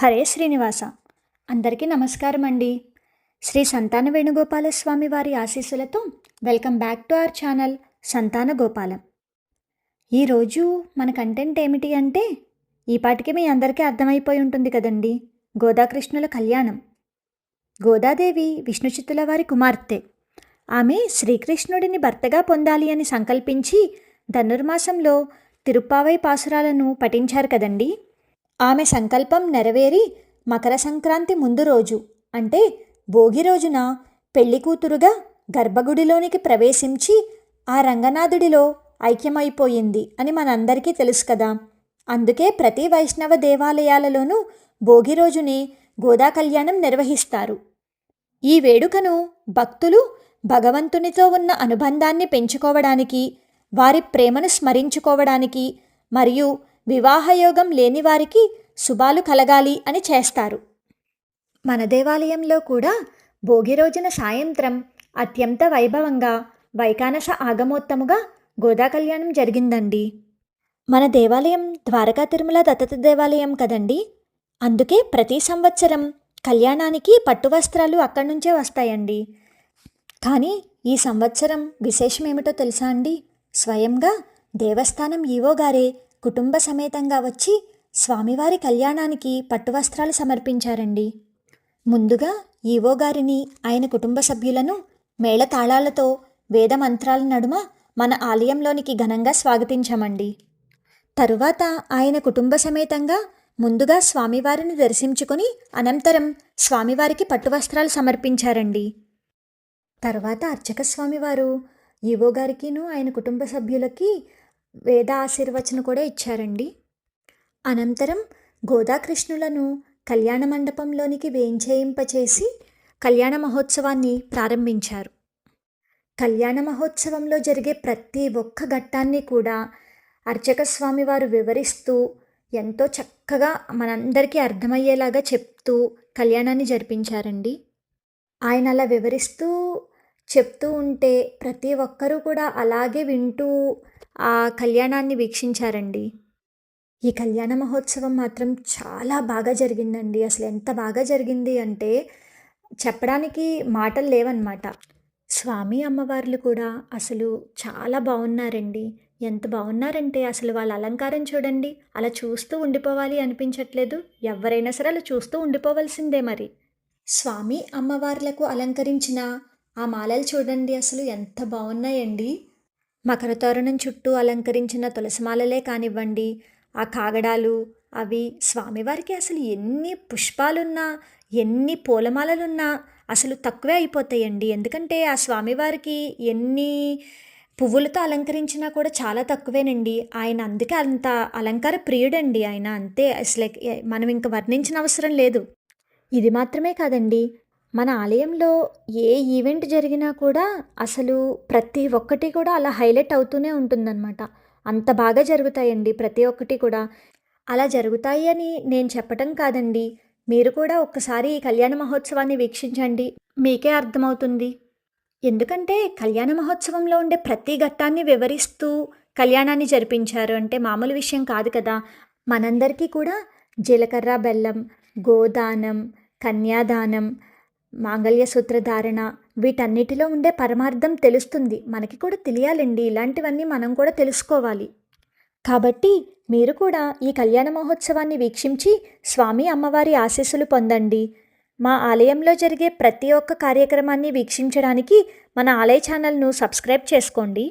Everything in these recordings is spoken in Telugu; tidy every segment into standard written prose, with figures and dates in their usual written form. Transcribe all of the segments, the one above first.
హరే శ్రీనివాస. అందరికీ నమస్కారం అండి. శ్రీ సంతాన వేణుగోపాల స్వామి వారి ఆశీస్సులతో welcome back to our channel సంతాన గోపాలం. ఈరోజు మన కంటెంట్ ఏమిటి అంటే, ఈపాటికి మీ అందరికీ అర్థమైపోయి ఉంటుంది కదండి, గోదాకృష్ణుల కళ్యాణం. గోదాదేవి విష్ణుచిత్తుల వారి కుమార్తె. ఆమె శ్రీకృష్ణుడిని భర్తగా పొందాలి అని సంకల్పించి ధనుర్మాసంలో తిరుప్పావై పాసురాలను పఠించారు కదండి. ఆమె సంకల్పం నెరవేరి మకర సంక్రాంతి ముందు రోజు అంటే భోగి రోజున పెళ్లి కూతురుగా గర్భగుడిలోనికి ప్రవేశించి ఆ రంగనాథుడిలో ఐక్యమైపోయింది అని మనందరికీ తెలుసు కదా. అందుకే ప్రతి వైష్ణవ దేవాలయాలలోనూ భోగి రోజునే గోదా కళ్యాణం నిర్వహిస్తారు. ఈ వేడుకను భక్తులు భగవంతునితో ఉన్న అనుబంధాన్ని పెంచుకోవడానికి, వారి ప్రేమను స్మరించుకోవడానికి మరియు వివాహయోగం లేని వారికి శుభాలు కలగాలి అని చేస్తారు. మన దేవాలయంలో కూడా భోగి రోజున సాయంత్రం అత్యంత వైభవంగా వైకానస ఆగమోత్తముగా గోదా కళ్యాణం జరిగిందండి. మన దేవాలయం ద్వారకా తిరుమల దత్తత దేవాలయం కదండి. అందుకే ప్రతి సంవత్సరం కళ్యాణానికి పట్టు వస్త్రాలు అక్కడి నుంచే వస్తాయండి. కానీ ఈ సంవత్సరం విశేషం ఏమిటో తెలుసా అండి? స్వయంగా దేవస్థానం ఈవో గారే కుటుంబ సమేతంగా వచ్చి స్వామివారి కళ్యాణానికి పట్టువస్త్రాలు సమర్పించారండి. ముందుగా ఈవో గారిని, ఆయన కుటుంబ సభ్యులను మేళతాళాలతో వేద మంత్రాల నడుమ మన ఆలయంలోనికి ఘనంగా స్వాగతించామండి. తరువాత ఆయన కుటుంబ సమేతంగా ముందుగా స్వామివారిని దర్శించుకొని అనంతరం స్వామివారికి పట్టువస్త్రాలు సమర్పించారండి. తర్వాత అర్చక స్వామివారు ఈవో గారికిను ఆయన కుటుంబ సభ్యులకి వేద ఆశీర్వచన కూడా ఇచ్చారండి. అనంతరం గోదాకృష్ణులను కళ్యాణ మండపంలోనికి వేంచేయింపచేసి కళ్యాణ మహోత్సవాన్ని ప్రారంభించారు. కళ్యాణ మహోత్సవంలో జరిగే ప్రతి ఒక్క ఘట్టాన్ని కూడా అర్చక స్వామివారు వివరిస్తూ ఎంతో చక్కగా మనందరికీ అర్థమయ్యేలాగా చెప్తూ కళ్యాణాన్ని జరిపించారండి. ఆయన అలా వివరిస్తూ చెప్తూ ఉంటే ప్రతి ఒక్కరూ కూడా అలాగే వింటూ ఆ కళ్యాణాన్ని వీక్షించారండి. ఈ కళ్యాణ మహోత్సవం మాత్రం చాలా బాగా జరిగిందండి. అసలు ఎంత బాగా జరిగింది అంటే చెప్పడానికి మాటలు లేవన్నమాట. స్వామి అమ్మవార్లు కూడా అసలు చాలా బాగున్నారండి. ఎంత బాగున్నారంటే అసలు వాళ్ళ అలంకారం చూడండి, అలా చూస్తూ ఉండిపోవాలి అనిపించట్లేదు. ఎవరైనా సరే అలా చూస్తూ ఉండిపోవలసిందే. మరి స్వామి అమ్మవార్లకు అలంకరించిన ఆ మాలలు చూడండి, అసలు ఎంత బాగున్నాయండి. మకర తోరణం చుట్టూ అలంకరించిన తులసిమాలలే కానివ్వండి, ఆ కాగడాలు, అవి స్వామివారికి అసలు ఎన్ని పుష్పాలున్నా, ఎన్ని పూలమాలలున్నా అసలు తక్కువే అయిపోతాయండి. ఎందుకంటే ఆ స్వామివారికి ఎన్ని పువ్వులతో అలంకరించినా కూడా చాలా తక్కువేనండి. ఆయన అందుకే అంత అలంకార ప్రియుడండి ఆయన. అంతే, అసలు మనం ఇంక వర్ణించిన అవసరం లేదు. ఇది మాత్రమే కాదండి, మన ఆలయంలో ఏ ఈవెంట్ జరిగినా కూడా అసలు ప్రతి ఒక్కటి కూడా అలా హైలైట్ అవుతూనే ఉంటుందన్నమాట. అంత బాగా జరుగుతాయండి ప్రతి ఒక్కటి కూడా. అలా జరుగుతాయి అని నేను చెప్పటం కాదండి, మీరు కూడా ఒక్కసారి ఈ కళ్యాణ మహోత్సవాన్ని వీక్షించండి, మీకే అర్థమవుతుంది. ఎందుకంటే కళ్యాణ మహోత్సవంలో ఉండే ప్రతి ఘట్టాన్ని వివరిస్తూ కళ్యాణాన్ని జరిపించారు అంటే మామూలు విషయం కాదు కదా. మనందరికీ కూడా జీలకర్ర బెల్లం, గోదానం, కన్యాదానం, మాంగళ్య సూత్రధారణ, వీటన్నిటిలో ఉండే పరమార్థం తెలుస్తుంది. మనకి కూడా తెలియాలండి, ఇలాంటివన్నీ మనం కూడా తెలుసుకోవాలి. కాబట్టి మీరు కూడా ఈ కళ్యాణ మహోత్సవాన్ని వీక్షించి స్వామి అమ్మవారి ఆశీస్సులు పొందండి. మా ఆలయంలో జరిగే ప్రతి ఒక్క కార్యక్రమాన్ని వీక్షించడానికి మన ఆలయ ఛానల్ను సబ్స్క్రైబ్ చేసుకోండి.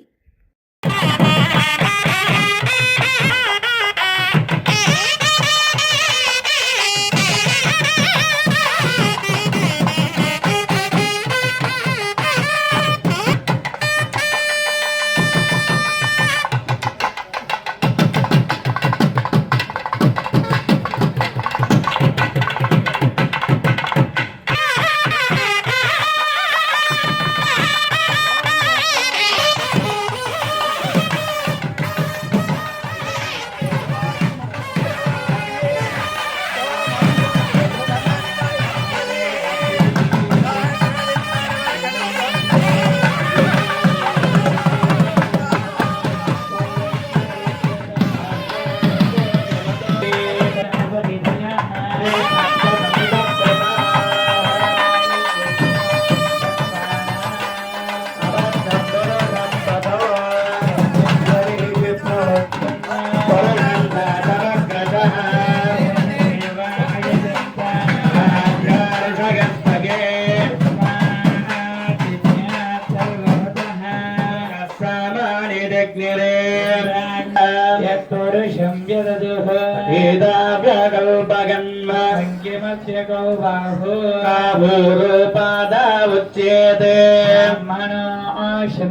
उच्यते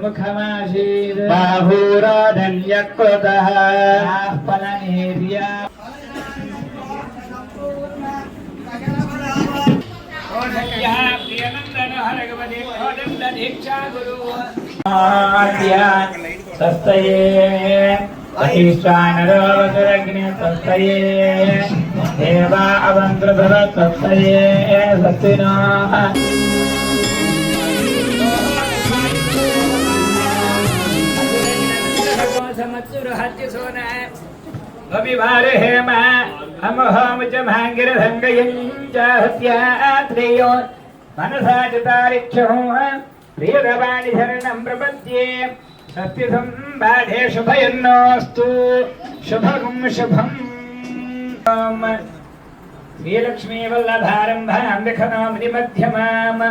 मुखमासीत् बाहुराधन्यकृतः देवा अवंकृतः तस्तये सत्तिनो मनसा चारिक्षो प्रियगवाणि शरणं प्रपद्ये सत्यसंबाधे शुभयन्नोऽस्तु शुभगुं शुभम् श्रीलक्ष्मी वल्लभारम्भां विखनोमनिमध्यमाम्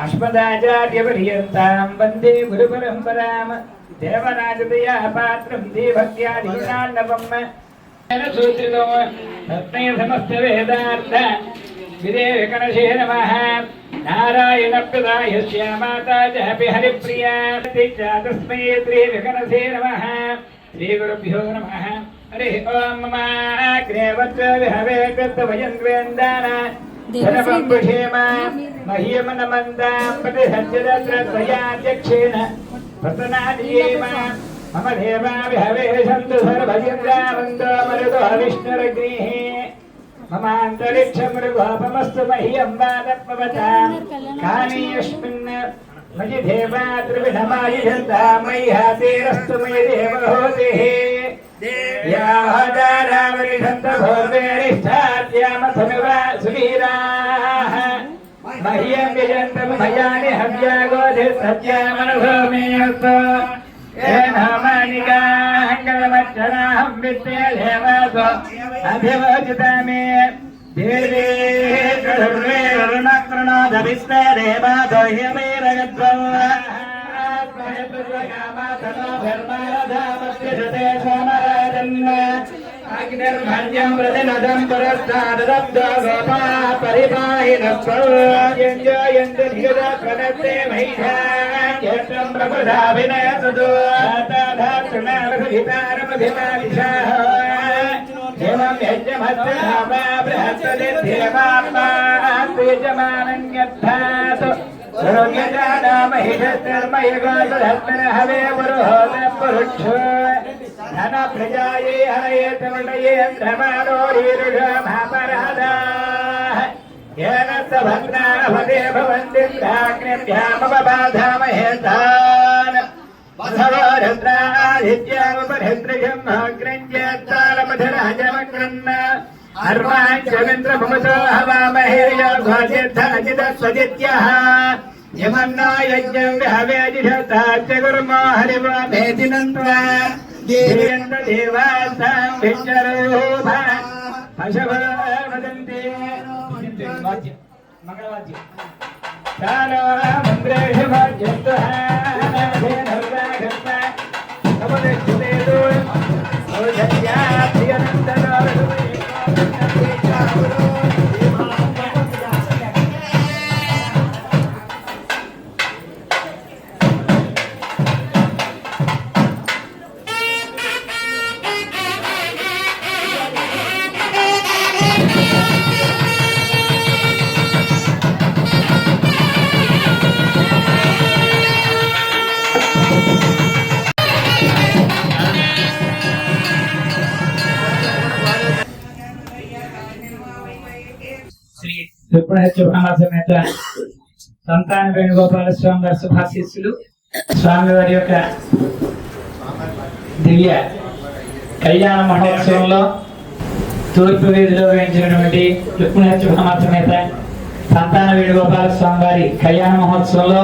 अस्मदाचार्यपर्यन्तां वन्दे गुरुपरम्पराम् देवराजदया पात्रं देभक्त्यादिगुणार्णवम् सूत्रितो तस्मै समस्तवेदार्थ विदेवकणशे नमः नारायणप्रदाय श्यामाता च हरिप्रिया तस्मै श्रीविकणसे नमः श्रीगुरुभ्यो नमः हरिः ओम् मम अग्रेवत्सविहवे कृतवयन्द्वेन्दान धनपम्बुषेम मह्यमनमन्दां प्रतिसज्जदत्रत्वयाध्यक्षेण प्रतनादियेम मम देवा विहवे सन्तु सर्वजिन्द्रावन्दो मरुतो विष्णुरग्निः ममान्तरिक्षमृगोपमस्तु मह्यं वादत्मवतां कानीयस्मिन् मयि देवा त्रिविधमायुषन्ता मय्यातेरस्तु मयि देवहोतिः यावदारावरिषन्तभोर्वेरिष्ठाद्यामथमिव सुवीराः मह्यं यजन्तं मयानि हव्यागोधिसत्यामनुभूमेऽस्तु नामानिकाहङ्गलमच्छनाहं विद्येदेवासो अभिवोचितामे देवे सर्वे रुणकृणोदविस्मे देवासो ह्यमेरगत्वम् अग्निर्भञ्जं प्रतिनदं पुरस्तादब्दो गोपा परिपाहिनस्वयञ्जयन्तु निगदप्रदत्ते महिषां प्रबुधाभिनयसुदो तादाक्षुणाभितारमभिमानिषाः एवं यज्ञमस्यामा बृहत्तदिध्यमात्मास्तु यजमानन्यर्थात् सर्वज्ञानामहिषर्मयगोधर्मनहवे पुरुहोदपुरुक्षो धन प्रजाये हरयेतमणये धर्मारोरीरुषमापराधाः येन सभद्राभते भवन्तिन्द्राग्निभ्यामपबाधामहे तान् वसवोरद्रादित्यामुपरिन्द्रियं अग्रञ्जत्तालमधुराजमग्रन्न अर्वाञ्चमिन्द्रभुमतो हवामहे योगोचिद्धनचिदस्वजित्यः यमन्नो यज्ञं विहवेजिषताच्च कुर्मो हरिवो मेदिनन्त्वा देवेन्द्र देवासां भिक्षरोभ पशवो वदन्ति मंगलवाद्य कालो मन्द्रेषु भाज्यन्तः नर्वाघट्टा कमलेक्षुतेदो ओषध्या प्रियनन्दनो సಮೇత సంతాన వేణుగోపాల స్వామి వారి శుభాశీస్సులు స్వామివారి యొక్క దివ్య కళ్యాణ మహోత్సవంలో తూర్పు వీధిలో వేయించినటువంటి రుక్మిణీభామ సమేత సంతాన వేణుగోపాల స్వామి వారి కళ్యాణ మహోత్సవంలో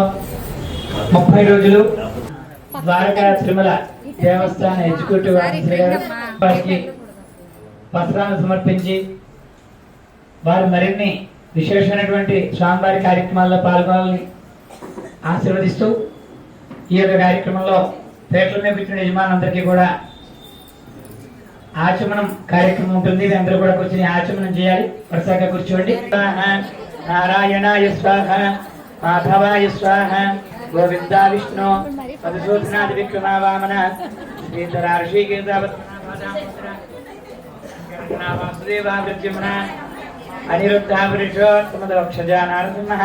30 రోజులు ద్వారకా తిరుమల దేవస్థాన ఎగ్జిక్యూటివ్ ఆఫీసర్ గారు వారికి పత్రాలను సమర్పించి వారు మరిన్ని విశేషమైనటువంటి స్వామివారి కార్యక్రమాల్లో పాల్గొనాలని ఆశీర్వదిస్తూ ఈ యొక్క కార్యక్రమంలో పేట్ల మీద పెట్టిన యజమానులందరికీ కూడా ఆచమనం కార్యక్రమం ఉంటుంది. అందరూ కూడా కూర్చొని ఆచమనం చేయాలి. వరుసగా కూర్చోండి. నారాయణాయ స్వాహ, మాధవాయ స్వాహ, గోవింద విష్ణు మధుసూదనాది విక్రమ వామన వాసుదేవామృత్యుమ్న అనిరుద్ధ పురుషోత్తమదోక్షజా నారసింహ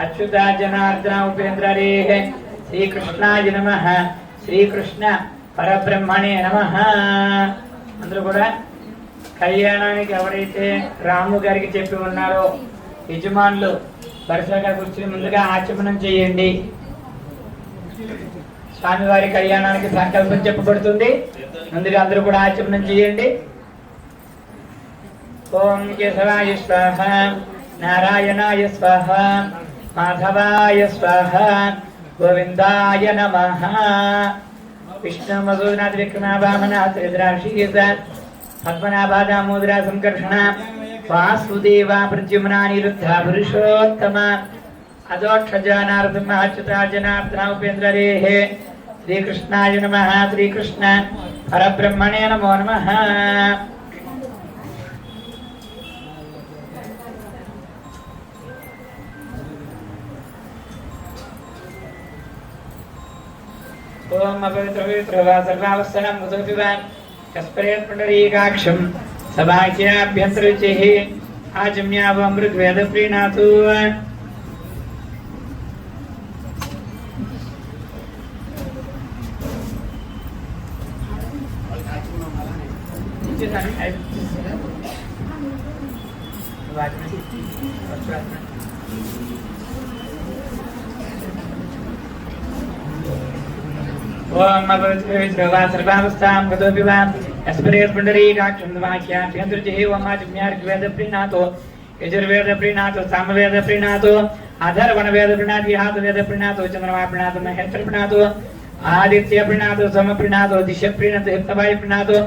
అచ్యుతా జనార్దన ఉపేంద్రే శ్రీకృష్ణాయ నమః. శ్రీకృష్ణ పరబ్రహ్మణే నమః. అందరూ కూడా కళ్యాణానికి ఎవరైతే రాము గారికి చెప్పి ఉన్నారో యజమానులు వరుసగా కూర్చుని ముందుగా ఆచమనం చేయండి. స్వామివారి కళ్యాణానికి సంకల్పం చెప్పబడుతుంది. ముందుగా అందరూ కూడా ఆచమనం చేయండి. ఓం కేశవాయ స్వాహ, నారాయణాయ స్వాహ, మాధవాయ స్వాహ, గోవిందాయ నమః. విష్ణు మధునాథ విక్రమ వామన త్రిద్రాక్షిగీత పద్మనాభ దామోదర సంకర్షణ వాసుదేవ ప్రద్యుమ్న నిరుద్ధ పురుషోత్తమ అదోక్షజ నారసింహ అచ్యుతా జనార్దన ఉపేంద్రే శ్రీకృష్ణాయ నమః. శ్రీకృష్ణ పరబ్రహ్మణే నమో నమః. ఓం అపవిత్రవా సర్వావస్థనం ముదోపివాన్ కస్పరేత్ పుండరీకాక్షం సభాఖ్యాభ్యంతరుచిః ఆజమ్యావమృగ్వేద ప్రీణాతు. ఓం అపవిత్రవా సర్వావస్థాం గతోపివాన్ కస్పరేత్ పుండరీకాక్షం సభాఖ్యాభ్యంతరుచిః ఓం ఆజమ్యార్గ్వేద ప్రీణాతు యజుర్వేద ప్రీణాతు సామవేద ప్రీణాతు అధర్వణ వేద ప్రీణాతు విహాత వేద ప్రీణాతు చంద్రమా ప్రీణాతు మహేశ్వర ప్రీణాతు ఆదిత్య ప్రీణాతు సోమ ప్రీణాతు దిశ ప్రీణాతు హిప్తవాయు ప్రీణాతు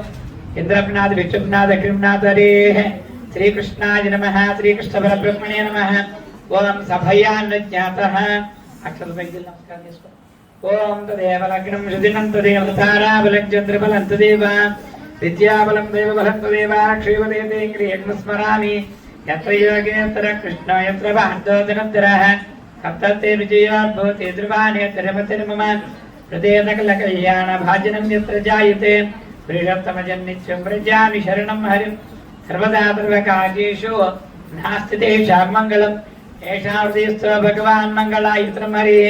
ఇంద్ర ప్రీణాతు విష్ణు ప్రీణాతు అగ్ని ప్రీణాతు హరే. శ్రీకృష్ణాయ నమః. శ్రీకృష్ణ పరబ్రహ్మణే నమః. ఓం సభయాన్జ్ఞాతః అక్షరపైకి నమస్కారం చేసుకో. ఓం తదేవ లగ్నం శుదినం తదేవ తారాబలం చంద్రబలం తదేవ విద్యాబలం దేవబలం తదేవ క్షేమదేవేంద్రియం స్మరామి. యత్ర యోగేతర కృష్ణ యత్ర భార్గవతనంతరః సప్తతే విజయోద్భవతి ధ్రువానేతరమతిర్మమ హృదయనకల కళ్యాణ భాజనం యత్ర జాయతే ప్రియతమజన్నిత్యం వ్రజామి శరణం హరిం. సర్వదా సర్వకార్యేషు నాస్తి తేషాం మంగళం. ఏషాం హృదయస్థో భగవాన్ మంగళాయుతం హరిః.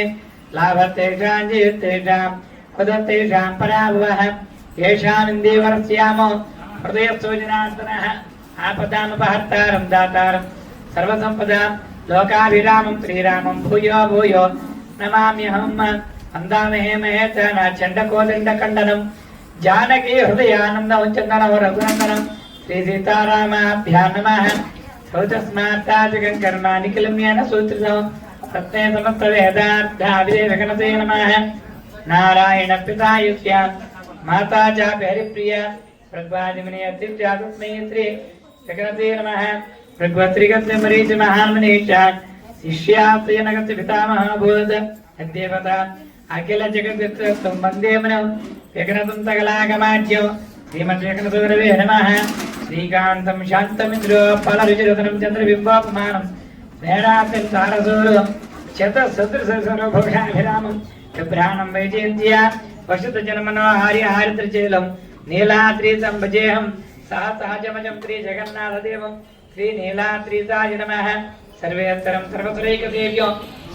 లాభతేషాం జయతేషాం కుదతేషాం పరాభవః. ఏషామిందేవరస్యామో హృదయస్థో జనార్దనః. ఆపదామపహర్తారం దాతారం సర్వసంపదాం లోకాభిరామం శ్రీరామం భూయో భూయో నమామ్యహం. వందామహే మహేతన చండకోదండ ఖండనం జానకీ హృదయానందం చందనం రఘునందనం. శ్రీ సీతారామాభ్యాం నమః. సౌతస్మాత్తాజగం కర్మ నిఖిలమ్యేన సూత్రితం సత్తే సమస్త వేదార్థావిదేవగణతే నమః. నారాయణ పితాయుష్య మాతా చాపి హరిప్రియ ప్రద్వాదిమనే అత్యుజ్జాతస్మై శ్రీ జగనతే నమః. భగవత్రిగత్య మరీచ మహామనీష శిష్యాత్యనగత్య పితామహాభూత అద్దేవత అఖిల జగద్విత్తం వందే మనం విఘ్నతం తగలాగమాజ్యం శ్రీమద్విఘ్నసూరవే నమః. శ్రీకాంతం శాంతమింద్రో ఫలరుచిరతనం చంద్రబింబోపమానం స్నేహార్థం తారసూరు శతసదృశరభూషాభిరామం బిభ్రాణం వైజయంత్య వసత జన్మనోహార్య హారిత్రచేలం నీలాద్రీతం భజేహం సహసహజమజం శ్రీ జగన్నాథదేవం శ్రీ నీలాద్రీతాయ నమః. సర్వేత్తరం సర్వసురైకదేవ్యం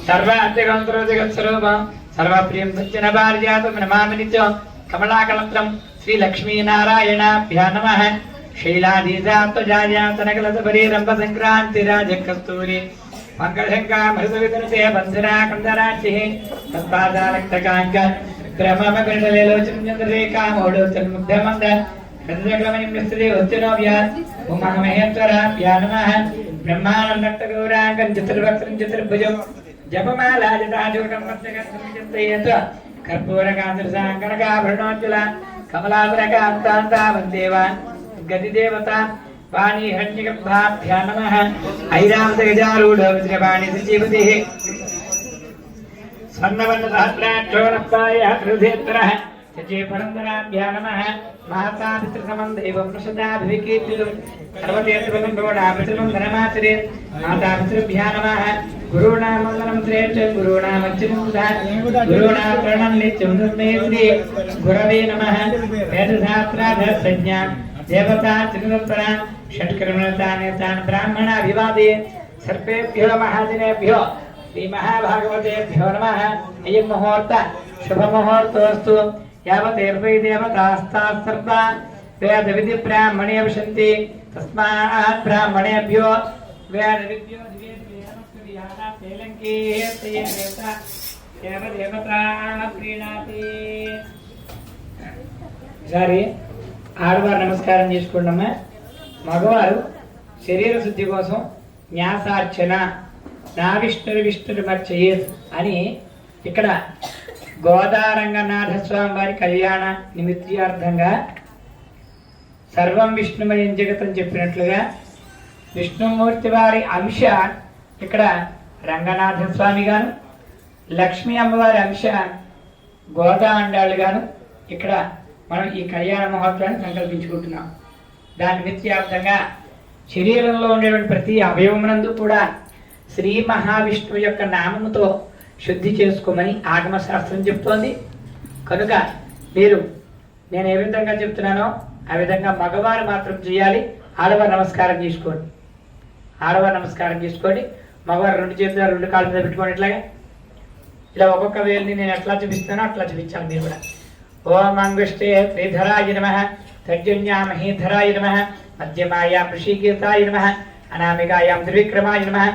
సర్వాత్యగంతరోజగత్స్వరూపం సర్వప్రియం సజ్జన భార్యాతం నమామి నిత్యం కమలాకళత్రం శ్రీ లక్ష్మీనారాయణాభ్యా నమః. శైలాదీజాత్వజాయాతనకలసపరీరంభ సంక్రాంతి రాజకస్తూరి మంగళశంకామృతవితనుతే బంధనా కందరాచి తత్పాదాలక్తకాంక బ్రహ్మమకృష్ణలేలోచనం చంద్రరేఖామోడోచన్ముగ్ధమంద చంద్రక్రమణిం విస్తృతి ఉత్తినోవ్యా ఉమామహేశ్వరాభ్యా నమః. బ్రహ్మానందగౌరాంగం చతుర్వక్త్రం చతుర్భుజం జపమాలాజటాజూటం మత్స్యగంధం చింతయేత్ కర్పూరకాంతసాంకనకాభరణోజ్వల కమలాపురకాంతాంతావందేవ గతిదేవత వాణి హిరణ్యగర్భాభ్యా నమః. ఐరావత గజారూఢ విజయవాణి సజీవతి స్వర్ణవర్ణ సహస్రాక్షోరపాయ హృదయత్రః जय परंपराभ्या नमः महता पितृसमं देवं प्रसदाभिकीर्तिं सर्वतीर्थवनं प्रणमामि धनमाचरे माता पितृभ्या नमः गुरुणां मङ्गलं श्रेष्ठ गुरुणां वच्चिनं गुरुणां प्रणं नित्यं तस्मै श्री गुरवे नमः वेदशास्त्रार्थसंज्ञा देवता त्रिगुणपरा षट्कर्मणतान् ब्राह्मणाभिवादे सर्पेभ्यो महाजनेभ्यो श्री महाभागवतेभ्यो नमः अयं मुहूर्त शुभ मुहूर्तोऽस्तु यावदेर्वै देवतास्ताः सर्वा वेदविधि ब्राह्मणे विशन्ति तस्मात् ब्राह्मणेभ्यो वेदविद्यो तेलङ्की देवता प्रीणाति ఈసారి ఆడవారు నమస్కారం చేసుకుంటామా మగవారు శరీర శుద్ధి కోసం న్యాసార్చన నా విష్ణురు మర్చయే అని ఇక్కడ గోదారంగనాథ స్వామి వారి కళ్యాణ నిమిత్తార్థంగా సర్వం విష్ణుమయం జగతం చెప్పినట్లుగా విష్ణుమూర్తి వారి అంశ ఇక్కడ రంగనాథ స్వామి గాను లక్ష్మీ అమ్మవారి అంశ గోదా అండాళ్ళు గాను ఇక్కడ మనం ఈ కళ్యాణ మహోత్సవాన్ని సంకల్పించుకుంటున్నాం. దాని నిమిత్తార్థంగా శరీరంలో ఉండేటువంటి ప్రతి అవయవమునందు కూడా శ్రీ మహావిష్ణువు యొక్క నామముతో శుద్ధి చేసుకోమని ఆగమ శాస్త్రం చెప్తోంది. కనుక మీరు నేను ఏ విధంగా చెప్తున్నానో ఆ విధంగా మగవారు మాత్రం చేయాలి. ఆడవారు నమస్కారం చేసుకోండి. ఆడవారు నమస్కారం చేసుకోండి. మగవారు రెండు చేతులు రెండు కాళ్ళ మీద పెట్టుకోండి. ఇట్లాగా ఇలా ఒక్కొక్క వేలుని నేను ఎట్లా చూపిస్తున్నానో అట్లా చూపించాలి మీరు కూడా. ఓం అంగుష్టే శ్రీధరాయ నమః తర్జన్యామహీధరాయ నమః మధ్యమాయాం ఋషికేతాయ నమః అనామికాయాం త్రివిక్రమాయ నమః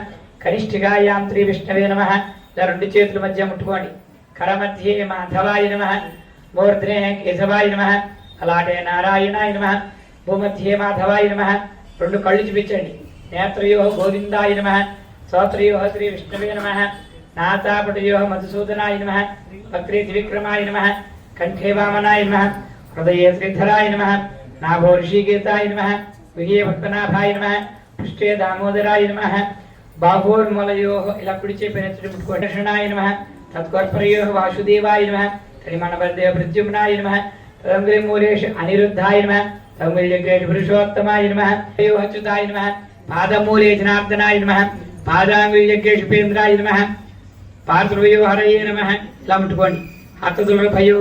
కనిష్ఠికాయాం శ్రీ విష్ణవే నమః. ఇలా రెండు చేతుల మధ్య ముట్టుకోండి. కరమధ్యే మాధవాయ నమః మూర్ధ్నే కేశవాయ నమః అలాటే నారాయణాయ నమః భూమధ్యే మాధవాయ నమః. రెండు కళ్ళు చూపించండి. నేత్రయో గోవిందాయ నమః స్తోత్రయో శ్రీ విష్ణవే నమః నాసాపటయో మధుసూదనాయ నమః వక్రే త్రివిక్రమాయ నమః కంఠే వామనాయ నమః హృదయే శ్రీధరాయ నమః నాభో ఋషికేతాయ నమః విహే భక్తనాభాయ నమః పృష్ఠే దామోదరాయ నమః బాహోర్మలయో ఇలా కుడి చేపెనెత్తుడి ముట్టుకోండి. దక్షిణాయ నమః తత్కర్పరయో వాసుదేవాయ నమః త్రిమణవర్దేవ ప్రద్యుమ్నాయ నమః తదంగ్రిమూలేషు అనిరుద్ధాయ నమః తదంగ్రిజగ్రేషు పురుషోత్తమాయ నమః అచ్యుతాయ నమః పాదమూలే జనార్దనాయ నమః పాదాంగులిజగ్రేషు ఉపేంద్రాయ నమః పార్శ్వయో హరయే నమః. ఇలా ముట్టుకోండి. హస్తదుర్భయో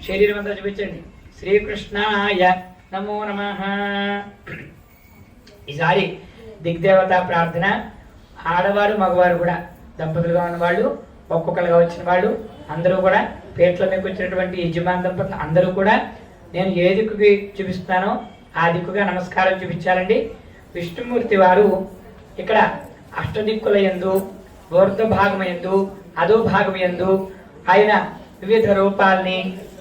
శరీరం అంతా చూపించండి. శ్రీకృష్ణాయ నమో నమః. ఈసారి దిగ్దేవత ప్రార్థన ఆడవారు మగవారు కూడా దంపతులుగా ఉన్నవాళ్ళు ఒక్కొక్కరుగా వచ్చిన వాళ్ళు అందరూ కూడా పేట్ల మీకు వచ్చినటువంటి యజమాని దంపతులు అందరూ కూడా నేను ఏ దిక్కుకి చూపిస్తున్నానో ఆ దిక్కుగా నమస్కారం చూపించాలండి. విష్ణుమూర్తి వారు ఇక్కడ అష్టదిక్కుల యందు ఊర్ధ్వ భాగమయందు అధో భాగమయందు ఆయన వివిధ రూపాల్ని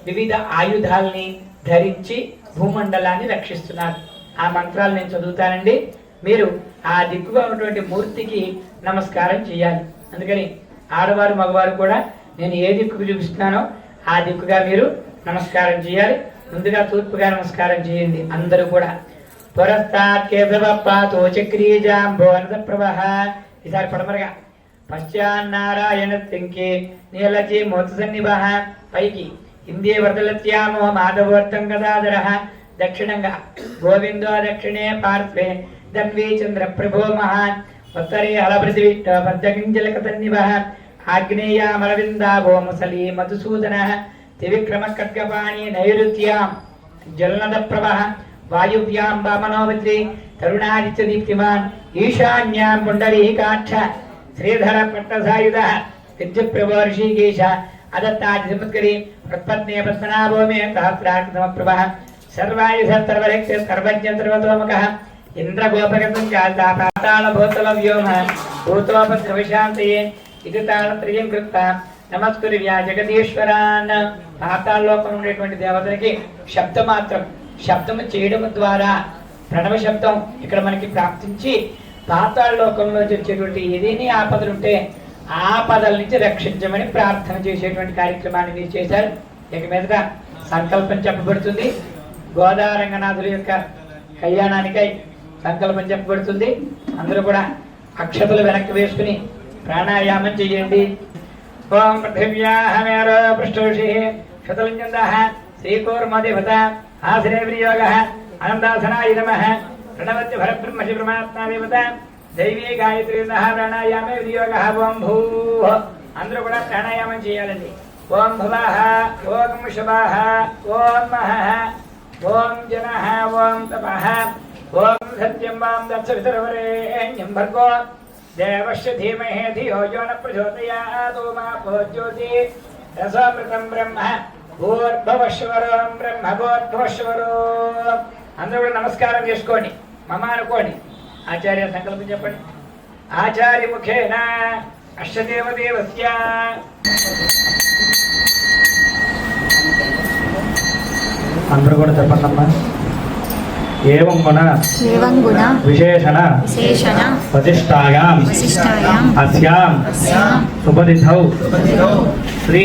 వివిధ ఆయుధాలని ధరించి భూమండలాన్ని రక్షిస్తున్నారు. ఆ మంత్రాలు నేను చదువుతానండి. మీరు ఆ దిక్కుగా ఉన్నటువంటి మూర్తికి నమస్కారం చేయాలి. అందుకని ఆడవారు మగవారు కూడా నేను ఏ దిక్కుకు చూపిస్తున్నానో ఆ దిక్కుగా మీరు నమస్కారం చేయాలి. ముందుగా తూర్పుగా నమస్కారం చేయండి అందరూ కూడా. పురస్తాత్ కేశవపాతో చక్రీజాంబోనద ప్రవహ. ఈసారి పడమరగా పశ్చాన్నారాయణ త్యంకే నీలచి మోత సన్నిభ. పైకి హిందీ వర్ధలత్యామో మాధవోర్తం గదాధర. దక్షిణంగా గోవిందో దక్షిణే పార్శ్వే ధన్వీ చంద్ర ప్రభో మహాన్. ఉత్తరే హలపృథివీ పద్మకింజలక సన్నిభ. ఆగ్నేయామరవిందాభో ముసలీ మధుసూదన. త్రివిక్రమ ఖడ్గపాణి నైరుత్యాం జలనద ప్రభ. వాయువ్యాం వామనోవత్రి తరుణాదిత్య దీప్తిమాన్. ఈశాన్యాం పుండరీకాక్ష శ్రీధర పట్టసాయుధ విద్యుత్ ప్రభో ఋషికేశ. అదత్తాదిముద్గరి ప్రత్పత్నే పద్మనాభో మే సహస్రాక్షమ ప్రభ. సర్వాయుధ సర్వరక్త సర్వజ్ఞ సర్వతోముఖ. ఇంద్రగోపగతం చాల్తా పాతాళ భూతల వ్యోమ భూతోపద్రవిశాంతయే ఇది తాళత్రయం కృత నమస్కృవ్యా జగదీశ్వరాన్. పాతాళలోకం ఉండేటువంటి దేవతలకి శబ్దమాత్రం శబ్దము చేయడం ద్వారా ప్రణవ శబ్దం ఇక్కడ మనకి ప్రాప్తించి పాతాళలోకంలో వచ్చేటువంటి ఏదేని ఆపదలు ఉంటే ఆపదల నుంచి రక్షించమని ప్రార్థన చేసేటువంటి కార్యక్రమాన్ని మీరు చేశారు. ఇక మీదట సంకల్పం చెప్పబడుతుంది. గోదారంగనాథుల యొక్క కళ్యాణానికై సంకల్పం చెప్పబడుతుంది. అందరూ కూడా అక్షతలు వెనక్కి వేసుకుని ప్రాణాయామం చేయండి. ఓం పృథివ్యాహ మేరో పృష్ఠోషి శతలింగందః श्रीकूर्मदेवता आश्रय विनियोगः अनन्तासनाय नमः प्रणवत्य भरब्रह्मशि परमात्मा देवता दैवी गायत्री प्राणायामे विनियोगः ओं भूः అందరూ కూడా ప్రాణాయామం చేయాలండి ఓం భవః ఓం శుభః ఓం మహః ఓం జనః ఓం తపః ఓం సత్యం వాం దక్షవితరవరేణ్యం భర్గో దేవస్య ధీమహి ధియో యో న ప్రచోదయాత్ ఓమాపో జ్యోతి రసామృతం బ్రహ్మ భూర్భవశ్వరం బ్రహ్మ భూర్భవశ్వరో అందరూ కూడా నమస్కారం చేసుకోండి మమ అనుకోండి ఆచార్య సంకల్పం చెప్పండి ఆచార్య ముఖేన అష్టదేవదేవస్య అందరూ కూడా చెప్పండమ్మా ఏవం గుణ విశేషణ ప్రతిష్టాయాం అస్యాం శుభతిథౌ శ్రీ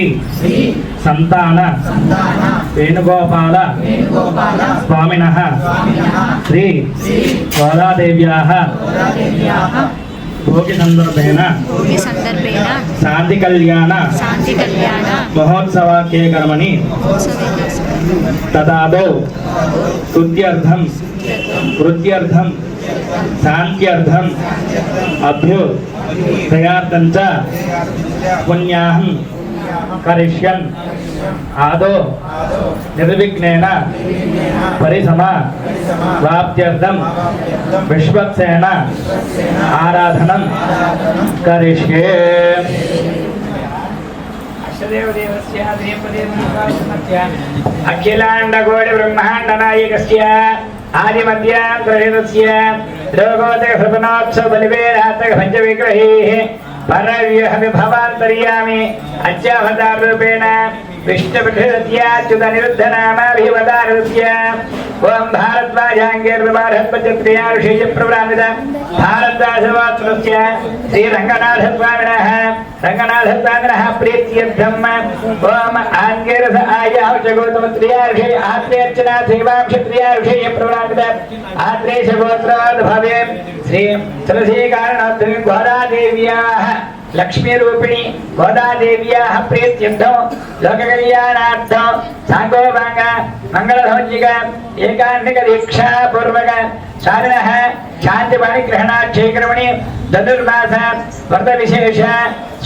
సంతాన వేణుగోపాల స్వామినః శ్రీ గోదాదేవ్యాః భోగి సందర్భేన శాంతి కళ్యాణ మహోత్సవాఖ్యే కర్మణి తదాదౌ స్తుత్యర్థం వృత్యర్థం శాంత్యర్థం అభ్యుదయార్థం చ పుణ్యాహం కరిష్యన్ ఆదో నిర్విఘ్నేన పరిసమాప్త్యర్థం విశ్వక్సేన ఆరాధనం కరిష్యే అఖిలాండ కోటి బ్రహ్మాండ నాయకస్య ఆదిమధ్యాంతరహితస్య లోకోదయ సృపణోత్సవ బలివేరాతక పంచవిగ్రహైః పరవ్యూహ విభవాంతర్యామి అత్యావతార రూపేణ విష్ణువిఠలస్యాచ్యుత నిరుద్ధ నామాభివతారస్య ఓం భారద్వాజాంగేర్విభారద్వచత్రయారుషేయ ప్రవ్రామిత భారద్వాజవాత్సలస్య శ్రీ రంగనాథస్వామినః ప్రీత్యర్థం ఓం ఆంగేరస ఆయాహుచగోతమత్రయారుషేయ ఆత్రేర్చనా సేవాక్షత్రయారుషేయ ప్రవ్రామిత ఆత్రేశగోత్రోద్భవే శ్రీ తులసీకారణోత్తరీ గోదాదేవ్యాః లక్ష్మీ రూపిణి గోదాదేవ్యాః ప్రీత్యర్థం లోకకళ్యాణార్థం సాంగోపాంగ మంగళధ్వజిక ఏకాంతిక దీక్షా పూర్వక సారిణః శాంతి పాణిగ్రహణాక్షేకర్మణి ధనుర్మాస వ్రత విశేష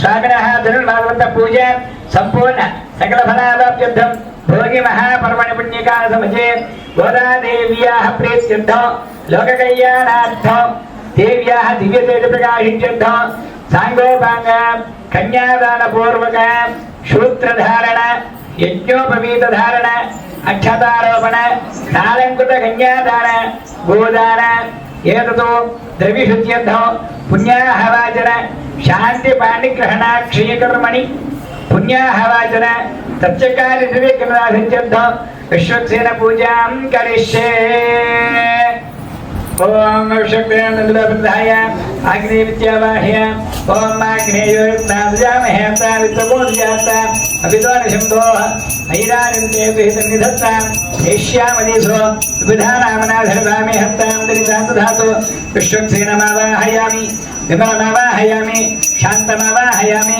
స్వామినః ధనుర్మాస వ్రత పూజ సంపూర్ణ సకల ఫలాదాప్యర్థం భోగి మహాపర్వణి పుణ్యకాల సమజే గోదాదేవ్యాః ప్రీత్యర్థం లోకకళ్యాణార్థం దేవ్యాః దివ్యతేజ ప్రకాశిత్యర్థం సాంగోపాంగ కన్యాదాన పూర్వక శూత్రధారణ యజ్ఞోపవీత ధారణ అక్షతారోపణ తాళంకృత కన్యాదాన గోదాన ఏతతో ద్రవ్యశుద్ధ్యర్థం పుణ్యాహవాచన శాంతి పాణిగ్రహణ క్షయకర్మణి పుణ్యాహవాచన సత్యకార్య నిర్విఘ్నాసిత్యర్థం విశ్వక్సేన పూజాం కరిష్యే ఓం శక్తినందలాయ అగ్ని విద్యావాహ్య ఓం అగ్నేయోర్నామహే తావిత్వబోధ్యాత అభిద్వానశంభో ఐరానింతే విహితనిధత్త ఏష్యామదీసో విధానామనాధర్వామి హత్తాం దరితాంతధాతో విశ్వక్సేనమావాహయామి విమలమావాహయామి శాంతమావాహయామి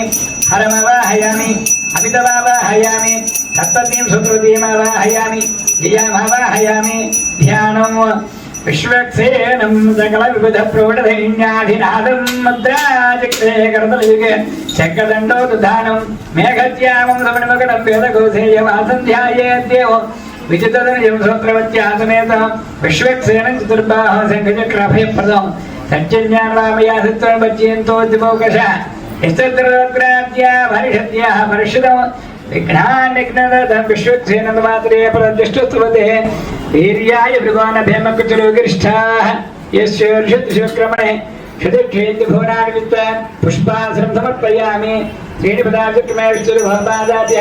హరమావాహయామి అమితమావాహయామి సప్తతీం సుకృతీమావాహయామి జయామావాహయామి ధ్యానం విశ్వక్సేనం సకల వివిధ ప్రౌఢధైన్యాధినాథం ముద్రాచక్రే కరతలయుగే శంఖదండోదానం మేఘత్యామం రమణమగడం వేదగోధేయమాసం ధ్యాయేద్దేవో విచితదనిజం సూత్రవత్యాసమేత విశ్వక్సేనం చతుర్బాహం శంఖచక్రాభయప్రదం సత్యజ్ఞానవామయాసత్వం వచ్చేంతోద్యమోకష యస్తత్రద్రాద్యా పరిషద్యాః పరిషదం విఘ్నాన్నిఘ్నదం విశ్వక్సేనమాత్రే పరదిష్టస్తువతే వీర్యాయ భృగోనభేమకుచరోగిరిష్టాః యస్యోర్షత్శుక్రమణే శతక్షేత్య భువనానిమిత్త పుష్పాసనం సమర్పయామి శ్రీనిపదాచక్రమే విష్ణుర్భవపాదాద్య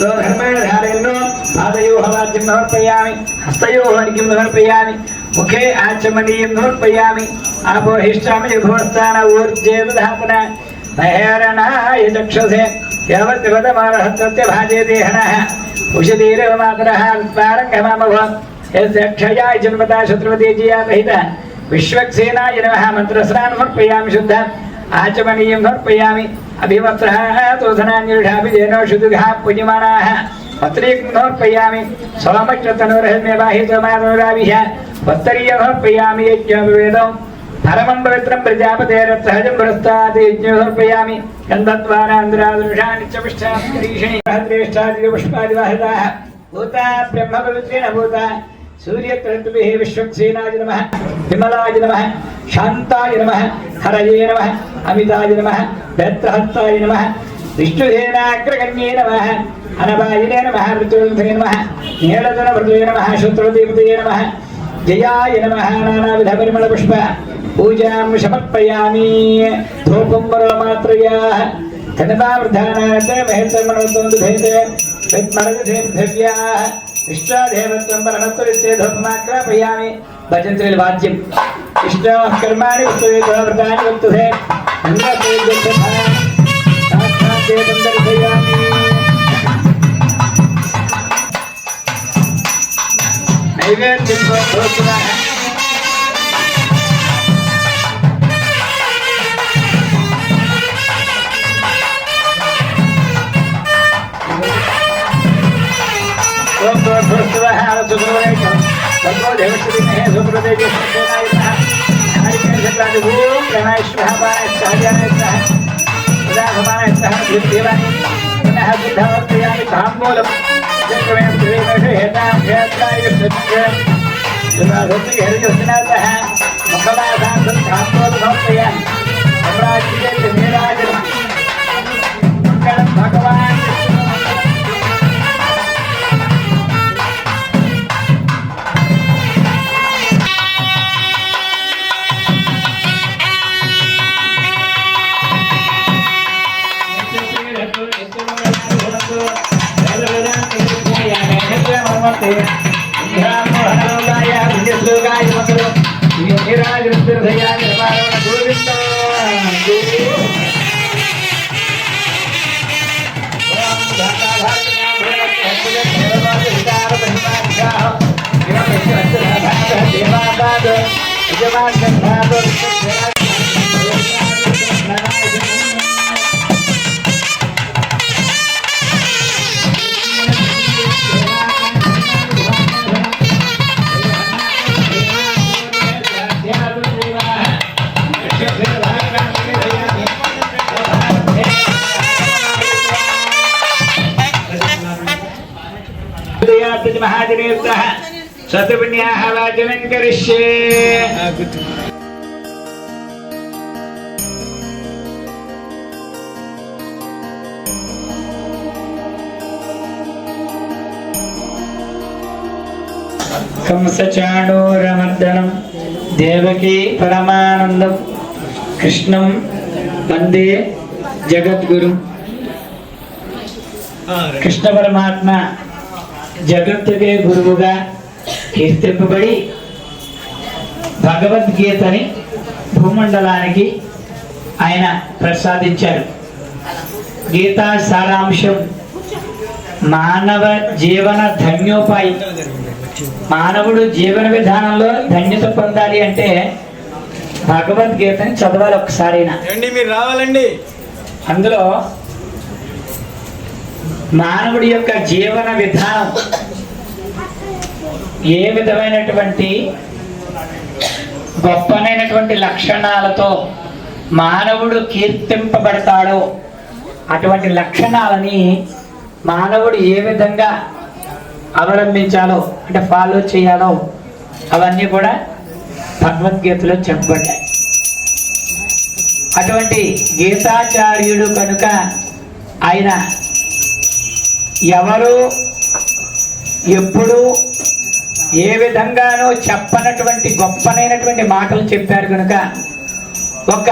ధర్మేణ ధారయన్నో పాదయోః వాద్యం సమర్పయామి హస్తయోః అర్ఘ్యం సమర్పయామి ముఖే ఆచమనీయం సమర్పయామి ఆపోహిష్టామి భువస్థాన ఊర్జేదధాతన మహేరణాయ చక్షుషే యావద్వదమారహత్య భాజే దేహనః ఉషధీరేవ మాతరః అల్పారంగమమవ యక్షయాయ జన్మతా శత్రువతేజయామహిత విశ్వక్సేనాయ నమః మంత్రస్నానం సమర్పయామి శుద్ధ ఆచమనీయం సమర్పయామి అభివస్త్రః తోధనాన్యుషాభిజేనో శుదుఘా పూజ్యమానాః पत्रीर्पयामि सोमश्चतनुर्हृन्यवाहि सोमानुराविह पत्रीर्पयामि यज्ञवेदं परमं पवित्रं प्रजापतेरत्सहजं पुरस्तात् यज्ञोर्पयामि गन्धद्वारान्द्रादृशानि च पुष्टारीषिणि श्रेष्ठादिपुष्पादिवाहिताः भूता ब्रह्मपवित्रेण भूता सूर्यत्रतुभिः विश्वक्सेनाय नमः विमलाय नमः शान्ताय नमः हरये नमः अमिताय नमः बेत्रहस्ताय नमः विष्णुधेनाग्रगण्ये नमः अनवायिने नमः ऋतुर्धे नमः नीलधनभृतये नमः शत्रुदेवतये नमः जयाय नमः नानाविधपरिमलपुष्प पूजां समर्पयामि धूपं वरोमात्रयाः धनतावृधानात् महेतमनोतोन्दुभेते विद्मरगधे पृथिव्याः इष्टादेवत्वं परमत्वरित्ये धूपमाग्रापयामि भजन्त्रिल वाद्यम् इष्टाः कर्माणि वस्तुवेदः व्रतानि वक्तुहे अन्नसेव्यर्थः साक्षात् देवं दर्शयामि नैवेद्यं भोक्तुः भगवान महाजनेभ्यः शतपुण्याः वाचनं करिष्ये कंसचाणूरमर्दनं देवकी परमानन्दं कृष्णं वन्दे जगद्गुरुं कृष्ण परमात्मा జగత్తుకే గురువుగా కీర్తింపబడి భగవద్గీతని భూమండలానికి ఆయన ప్రసాదించారు. గీతా సారాంశం మానవ జీవన ధన్యోపాయం. మానవుడు జీవన విధానంలో ధన్యత పొందాలి అంటే భగవద్గీతని చదవాలి ఒకసారైనా. మీరు రావాలండి. అందులో మానవుడి యొక్క జీవన విధానం ఏ విధమైనటువంటి గొప్పనైనటువంటి లక్షణాలతో మానవుడు కీర్తింపబడతాడో అటువంటి లక్షణాలని మానవుడు ఏ విధంగా అవలంబించాలో అంటే ఫాలో చేయాలో అవన్నీ కూడా భగవద్గీతలో చెప్పబడ్డాయి. అటువంటి గీతాచార్యుడు కనుక ఆయన ఎవరు ఎప్పుడు ఏ విధంగానూ చెప్పనటువంటి గొప్పనైనటువంటి మాటలు చెప్పారు కనుక ఒక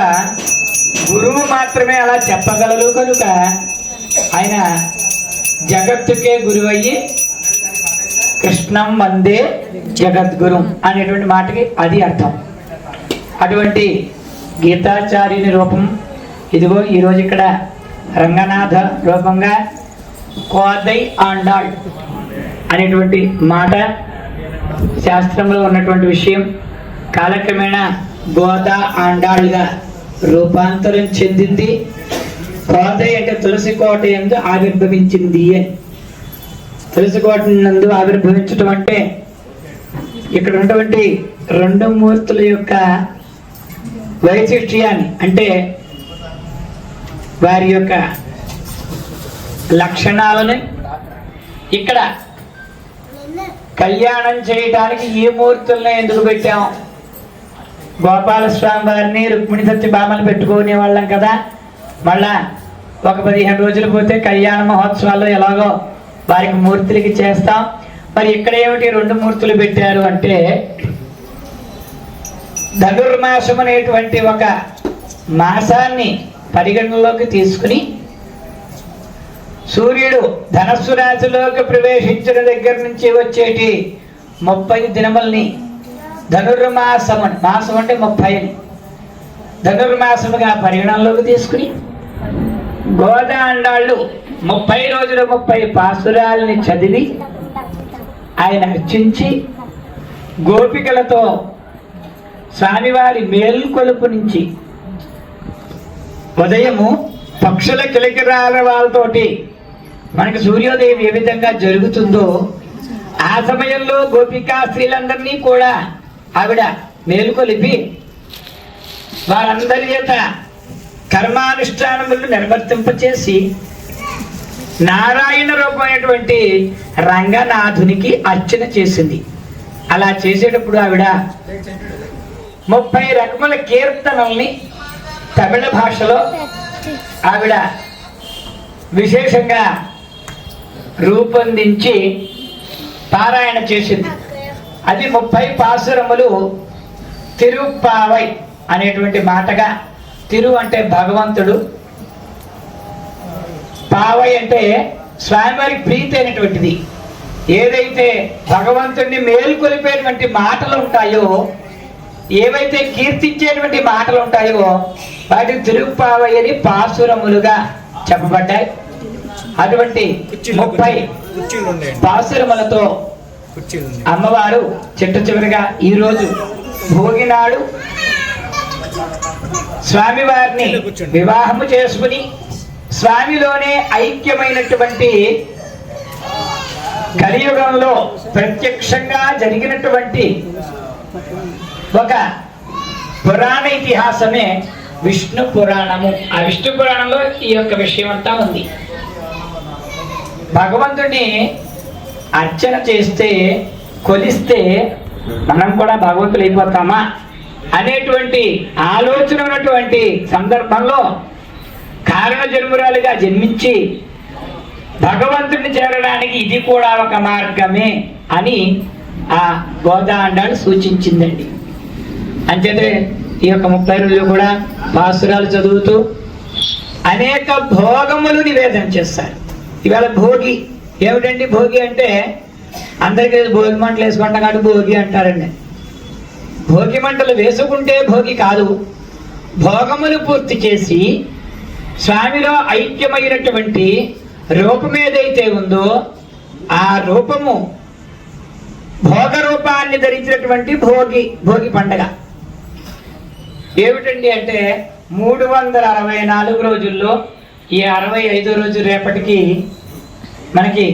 గురువు మాత్రమే అలా చెప్పగలరు కనుక ఆయన జగత్తుకే గురువయ్యి కృష్ణం వందే జగద్గురు అనేటువంటి మాటకి అది అర్థం. అటువంటి గీతాచార్యుని రూపం ఇదిగో ఈరోజు ఇక్కడ రంగనాథ రూపంగా కోదై ఆండాళ్ అనేటువంటి మాట శాస్త్రంలో ఉన్నటువంటి విషయం కాలక్రమేణా గోదా ఆండాళ్గా రూపాంతరం చెందింది. కోదై అంటే తులసి కోట యందు ఆవిర్భవించింది అని. తులసికోట నందు ఆవిర్భవించటం అంటే ఇక్కడ ఉన్నటువంటి రెండు మూర్తుల యొక్క వైశిష్ట్యాన్ని, అంటే వారి యొక్క లక్షణాలను ఇక్కడ కళ్యాణం చేయడానికి ఈ మూర్తుల్ని ఎందుకు పెట్టాం? గోపాలస్వామి వారిని రుక్మిణి సత్యభామలు పెట్టుకునే వాళ్ళం కదా, మళ్ళా ఒక 15 రోజులు పోతే కళ్యాణ మహోత్సవాల్లో ఎలాగో వారికి మూర్తులకి చేస్తాం. మరి ఇక్కడ ఏమిటి రెండు మూర్తులు పెట్టారు అంటే, ధనుర్మాసం అనేటువంటి ఒక మాసాన్ని పరిగణనలోకి తీసుకుని సూర్యుడు ధనస్సు రాశిలోకి ప్రవేశించిన దగ్గర నుంచి వచ్చేటి 30 దినముల్ని ధనుర్మాసము, మాసం అంటే 30, ధనుర్మాసముగా పరిగణనలోకి తీసుకుని గోదాండాళ్ళు 30 రోజులు 30 పాసురాలని చదివి ఆయన అర్చించి గోపికలతో స్వామివారి మేల్కొలుపు నుంచి ఉదయము పక్షుల కిలకిరాల వాళ్ళతోటి మనకి సూర్యోదయం ఏ విధంగా జరుగుతుందో ఆ సమయంలో గోపికా స్త్రీలందరినీ కూడా ఆవిడ మేలుకొలిపి వారందరి చేత కర్మానుష్ఠానములు నిర్వర్తింపచేసి నారాయణ రూపమైనటువంటి రంగనాథునికి అర్చన చేసింది. అలా చేసేటప్పుడు ఆవిడ 30 రకముల కీర్తనల్ని తమిళ భాషలో ఆవిడ విశేషంగా రూపొందించి పారాయణ చేసింది. అది 30 పాసురములు తిరుప్పావై అనేటువంటి మాటగా, తిరు అంటే భగవంతుడు, పావై అంటే స్వామివారికి ప్రీతి అయినటువంటిది. ఏదైతే భగవంతుడిని మేలుకొలిపేటువంటి మాటలు ఉంటాయో, ఏవైతే కీర్తించేటువంటి మాటలు ఉంటాయో వాటి తిరుప్పావై అని పాసురములుగా చెప్పబడ్డాయి. అటువంటి 30 పాసురములతో అమ్మవారు చిట్ట చివరిగా ఈరోజు భోగి నాడు స్వామివారిని వివాహము చేసుకుని స్వామిలోనే ఐక్యమైనటువంటి కలియుగంలో ప్రత్యక్షంగా జరిగినటువంటి ఒక పురాణ ఇతిహాసమే విష్ణు పురాణము. ఆ విష్ణు పురాణంలో ఈ యొక్క విషయం అంతా ఉంది. భగవంతుడిని అర్చన చేస్తే, కొలిస్తే మనం కూడా భగవంతులు అయిపోతామా అనేటువంటి ఆలోచన ఉన్నటువంటి సందర్భంలో కారణ జన్మురాలుగా జన్మించి భగవంతుడిని చేరడానికి ఇది కూడా ఒక మార్గమే అని ఆ గోదాండాలు సూచించిందండి. అంచేతే ఈ యొక్క 30 రోజులు కూడా పాసురాలు చదువుతూ అనేక భోగములు నివేదన చేస్తారు. ఇవాళ భోగి ఏమిటండి? భోగి అంటే అందరికీ భోగి మంటలు వేసుకుంటాం కాబట్టి భోగి అంటారండి. భోగి మంటలు వేసుకుంటే భోగి కాదు, భోగములు పూర్తి చేసి స్వామిలో ఐక్యమైనటువంటి రూపం ఏదైతే ఉందో ఆ రూపము భోగ రూపాన్ని ధరించినటువంటి భోగి పండగ. ఏమిటండి అంటే 364 రోజుల్లో ఈ 65 రోజు రేపటికి మనకి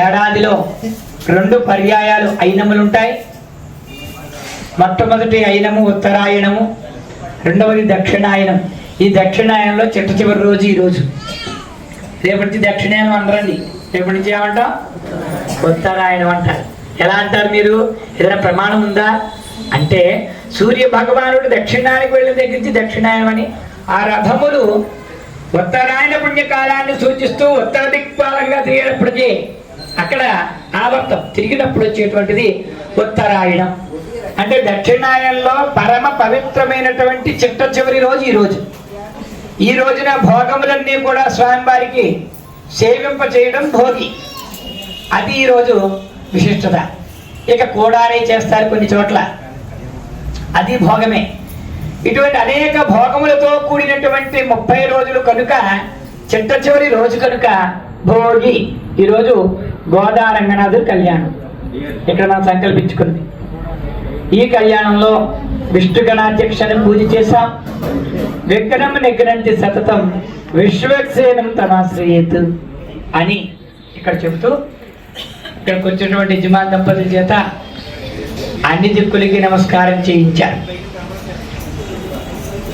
ఏడాదిలో 2 పర్యాయాలు అయినములు ఉంటాయి. మొట్టమొదటి అయినము ఉత్తరాయణము, రెండవది దక్షిణాయనం. ఈ దక్షిణాయనంలో చిట్ట చివరి రోజు ఈరోజు. రేపటి దక్షిణాయనం అనరండి, రేపటి నుంచి ఏమంటాం? ఉత్తరాయణం అంటారు. ఎలా అంటారు మీరు? ఏదైనా ప్రమాణం ఉందా అంటే సూర్య భగవానుడు దక్షిణానికి వెళ్ళిన దగ్గర నుంచి దక్షిణాయనం అని. ఆ రథములు ఉత్తరాయణ పుణ్యకాలాన్ని సూచిస్తూ ఉత్తర దిక్పాలంగా తిరిగేటప్పటికీ అక్కడ ఆవర్తం తిరిగినప్పుడు వచ్చేటువంటిది ఉత్తరాయణం. అంటే దక్షిణాయనంలో పరమ పవిత్రమైనటువంటి చిట్ట చివరి రోజు ఈరోజు. ఈ రోజున భోగములన్నీ కూడా స్వామివారికి సేవింప చేయడం భోగి. అది ఈరోజు విశిష్టత. ఇక కూడారే చేస్తారు కొన్ని చోట్ల, అది భోగమే. ఇటువంటి అనేక భోగములతో కూడినటువంటి 30 రోజులు కనుక చిట్ట చివరి రోజు కనుక భోగి. ఈరోజు గోదా రంగనాథుడి కళ్యాణం ఇక్కడ మనం సంకల్పించుకుంది. ఈ కళ్యాణంలో విష్ణు గణాధ్యక్షను పూజ చేశాం. విఘ్నం నిఘ్నంతి సతతం విశ్వక్సేనం తమాశ్రయేత్ అని ఇక్కడ చెబుతూ ఇక్కడికి వచ్చినటువంటి యజమాన్ దంపతుల చేత అన్ని దిక్కులకి నమస్కారం చేయించారు.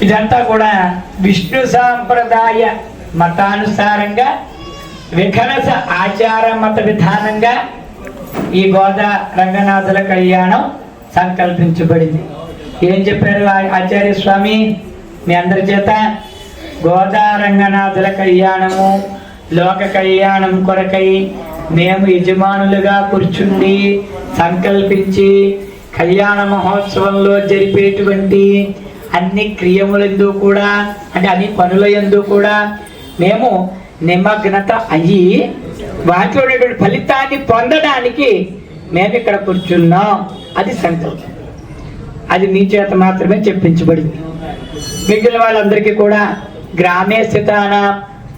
ఇదంతా కూడా విష్ణు సాంప్రదాయ మతానుసారంగా వికనస ఆచార మత విధానంగా ఈ గోదా రంగనాథుల కళ్యాణం సంకల్పించబడింది. ఏం చెప్పారు ఆచార్య స్వామి మీ అందరి చేత? గోదా రంగనాథుల కళ్యాణము లోక కళ్యాణం కొరకై మేము యజమానులుగా కూర్చుండి సంకల్పించి కళ్యాణ మహోత్సవంలో జరిపేటువంటి అన్ని క్రియములందు కూడా అంటే అన్ని పనుల యందు కూడా మేము నిమగ్నత అయ్యి వాటిలో ఉండేటువంటి ఫలితాన్ని పొందడానికి మేము ఇక్కడ కూర్చున్నాం. అది సంకల్పం. అది మీ చేత మాత్రమే చెప్పించబడింది. మిగిలిన వాళ్ళందరికీ కూడా గ్రామే స్థితాన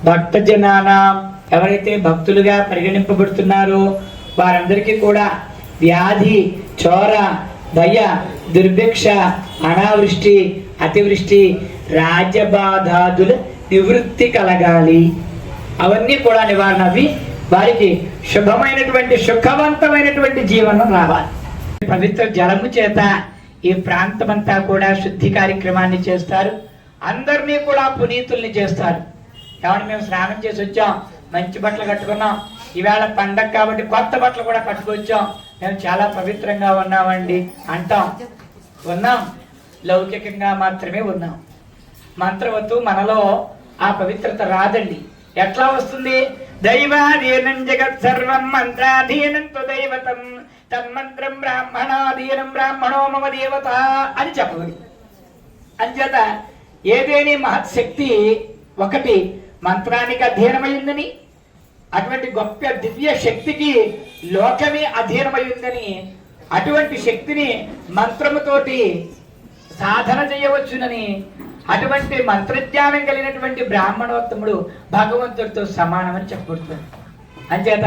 భక్తజనాన ఎవరైతే భక్తులుగా పరిగణింపబడుతున్నారో వారందరికీ కూడా వ్యాధి, చోర, భయ, దుర్భిక్ష, అనావృష్టి, అతివృష్టి, రాజ్యబాధాదుల నివృత్తి కలగాలి. అవన్నీ కూడా నివారణ అవి వారికి శుభమైనటువంటి సుఖవంతమైనటువంటి జీవనం రావాలి. పవిత్ర జలము చేత ఈ ప్రాంతమంతా కూడా శుద్ధి కార్యక్రమాన్ని చేస్తారు. అందరినీ కూడా పునీతుల్ని చేస్తారు. కాబట్టి మేము స్నానం చేసి వచ్చాం, మంచి బట్టలు కట్టుకున్నాం, ఈవేళ పండగ కాబట్టి కొత్త బట్టలు కూడా కట్టుకొచ్చాం, మేము చాలా పవిత్రంగా ఉన్నామండి అంటాం. ఉన్నాం, లౌకికంగా మాత్రమే ఉన్నాం. మంత్రవత్తు మనలో ఆ పవిత్రత రాదండి. ఎట్లా వస్తుంది? దైవాధీనం జగత్ సర్వం మంత్రాధీనం దైవతం తన్మంత్రం బ్రాహ్మణాధీనం బ్రాహ్మణో మమ దేవత అని చెప్పగలి. అంచేత ఏదేని మహత్శక్తి ఒకటి మంత్రానికి అధీనమైందని, అటువంటి గొప్ప దివ్య శక్తికి లోకమే అధీనమైందని, అటువంటి శక్తిని మంత్రముతోటి సాధన చేయవచ్చునని, అటువంటి మంత్రజ్ఞానం కలిగినటువంటి బ్రాహ్మణోత్తముడు భగవంతుడితో సమానమని చెప్పబడుతుంది. అంచేత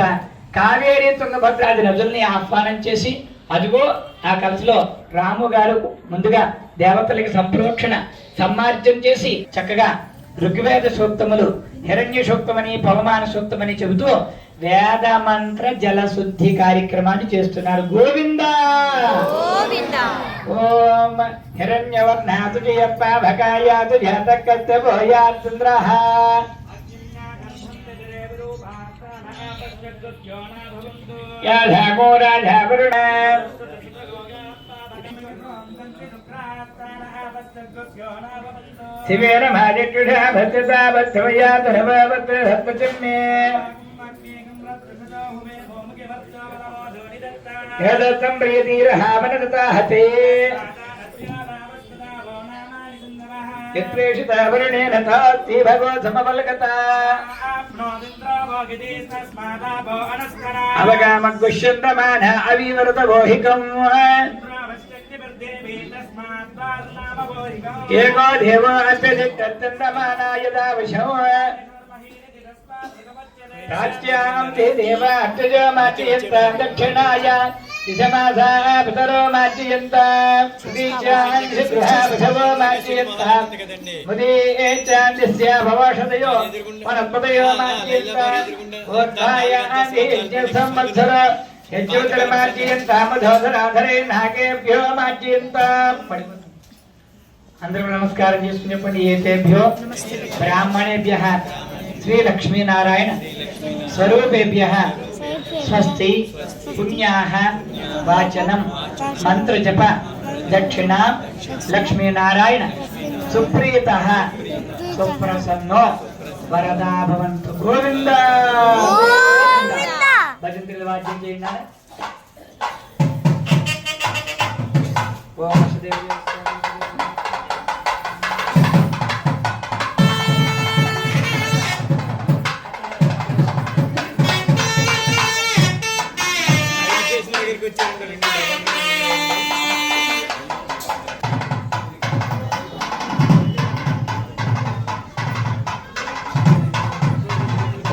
కావేరీ తుంగభద్రాది నదుల్ని ఆహ్వానం చేసి అదిగో ఆ కలసలో రాము గారు ముందుగా దేవతలకి సంప్రోక్షణ సమ్మార్జన చేసి చక్కగా ఋగ్వేద సూక్తములు, హిరణ్య సూక్తమని, పవమాన సూక్తమని చెబుతూ వేద మంత్ర జలశుద్ధి కార్యక్రమాన్ని చేస్తున్నారు. గోవిందా ఓం హిరణ్యవర్ణాతు జయప్ప భకాయాతు జాతకత్తబోయాత్ చంద్రః యాధామో రాధావరుణ శివేన మాదిట్టుషా భద్రతా భద్రమయాతు నవాభద్రహత్మచమ్మే యదత్తం ప్రియతీరహామనదతాహతే యత్రేషితావరుణేన తాత్తి భగవో సమవల్కతా అవగామగ్గుష్యంతమాన అవీవరతవోహికం ఏకో దేవో అస్యసిద్ధమానా యదావశో రాజ్యాం తే దేవ అట్టజో మాచయంత దక్షిణాయ దిశమాసాపతరో మాచయంత సుదీచాం గృహావశవో మాచయంత ముదీచాందిస్య భవషదయో వనస్పతయో మాచయంత ఓత్థాయ ఆదిత్య సంవత్సర యజ్యోతిర మాచయంత మధోధరాధరే నాగేభ్యో మాచయంత. అందరూ నమస్కారం చేసుకునేప్పటి ఏతేభ్యో బ్రాహ్మణేభ్యః శ్రీ లక్ష్మీనారాయణ స్వరూపేభ్యః స్వస్తి పుణ్యాః వాచనం మంత్రజప దక్షిణ లక్ష్మీనారాయణ సుప్రీతః సుప్రసన్నో వరదా భవంతు. గోవింద భజంత్రుల వాద్యం చేయండి. ఓం వసుదేవ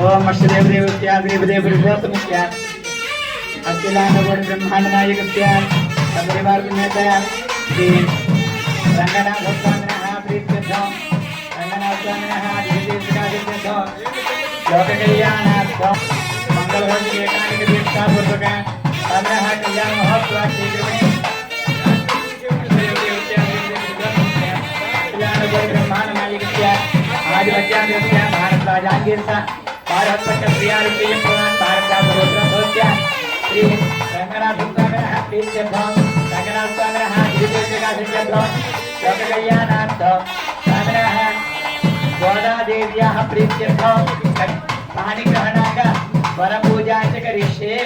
ओम अष्टदेवदेवत्या देवदेवपुरुषोत्तमस्या अखिलांडकोटि ब्रह्मांडनायकस्या सबरिवारपुण्यतया श्री रंगनाथस्वामिनः प्रीत्यर्थं रंगनाथस्वामिनः दिव्यदेशिकादित्यर्थं लोककल्याणार्थं गोदादेव्याः प्रीत्यर्थं पाणिग्रहणाय वरपूजा च करिष्ये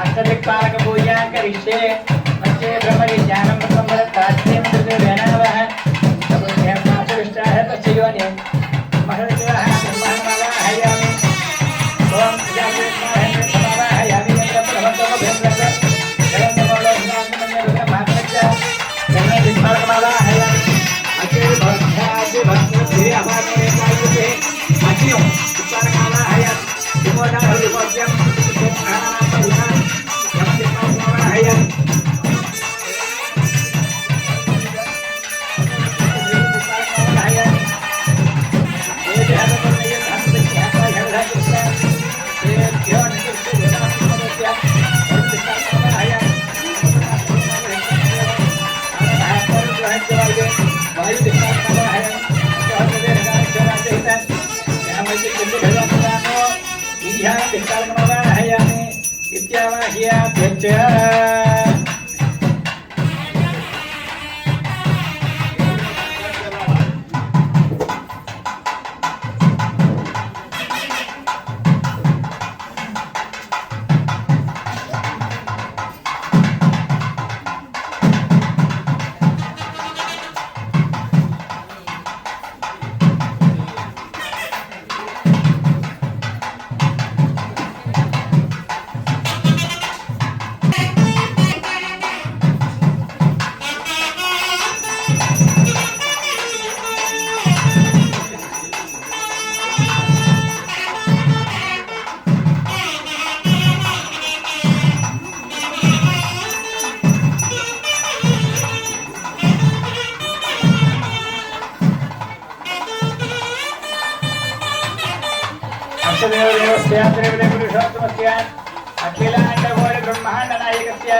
अष्टदिक्पालक पूजा करिष्ये मत्स्ये ब्रह्मणि ज्ञानं संवरतास्यं वेणवः तपस्यामासविष्टाः तस्य योनिं महर्षिवः ब्रह्मणमावाहयामि ओम प्रजापतिर्माहेन्द्र समावाहयामि यन्त्रप्रभवतमभेन्द्रस्य जगन्मोलोकनाथमन्य ब्रह्मात्मस्य जन्मदिक्पालकमावाहयामि अचे भक्त्यादि भक्ति अपारे कायते अचियो उपकारमावाहयामि विमोदाहुलिपोद्यं सुखनानापरिहार यमदिक्पालकमावाहयामि अखिलांडकोटि ब्रह्मांड नायकस्य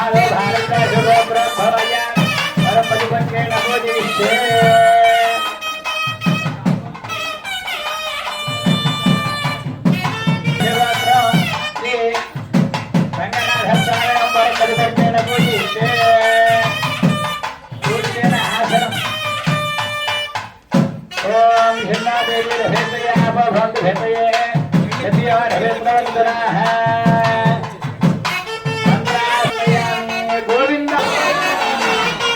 आलो भारत शुभो प्रभवय परपतिपत्रे नमो दिविष्ये देवत्र श्री रंगनाथस्वामी परपतिपत्रे नमो दिविष्ये सूर्येन आसनम् ओम हिन्नादेवी भेतये भवन्तु भेतये गोविंद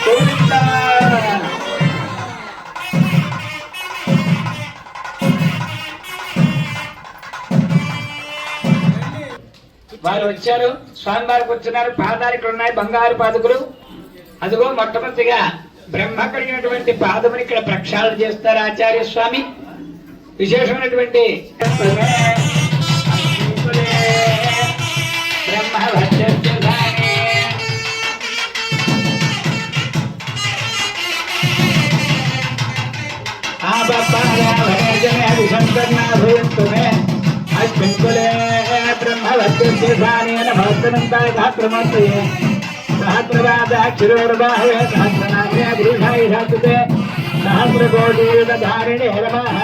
गोविंद వారు వచ్చారు స్వామివారికి వచ్చినారు పాదాలు ఇక్కడ ఉన్నాయి బంగారు పాదుకులు అదిగో మొట్టమొదటిగా బ్రహ్మ కలిగినటువంటి పాదముని ఇక్కడ ప్రక్షాళన చేస్తారు ఆచార్య స్వామి విశేషమైనటువంటి सहस्रवादाक्षिरोर्बाहवे सहस्रनाम्ने पुरुषाय शास्त्रते सहस्रकोटियुगधारिणे नमः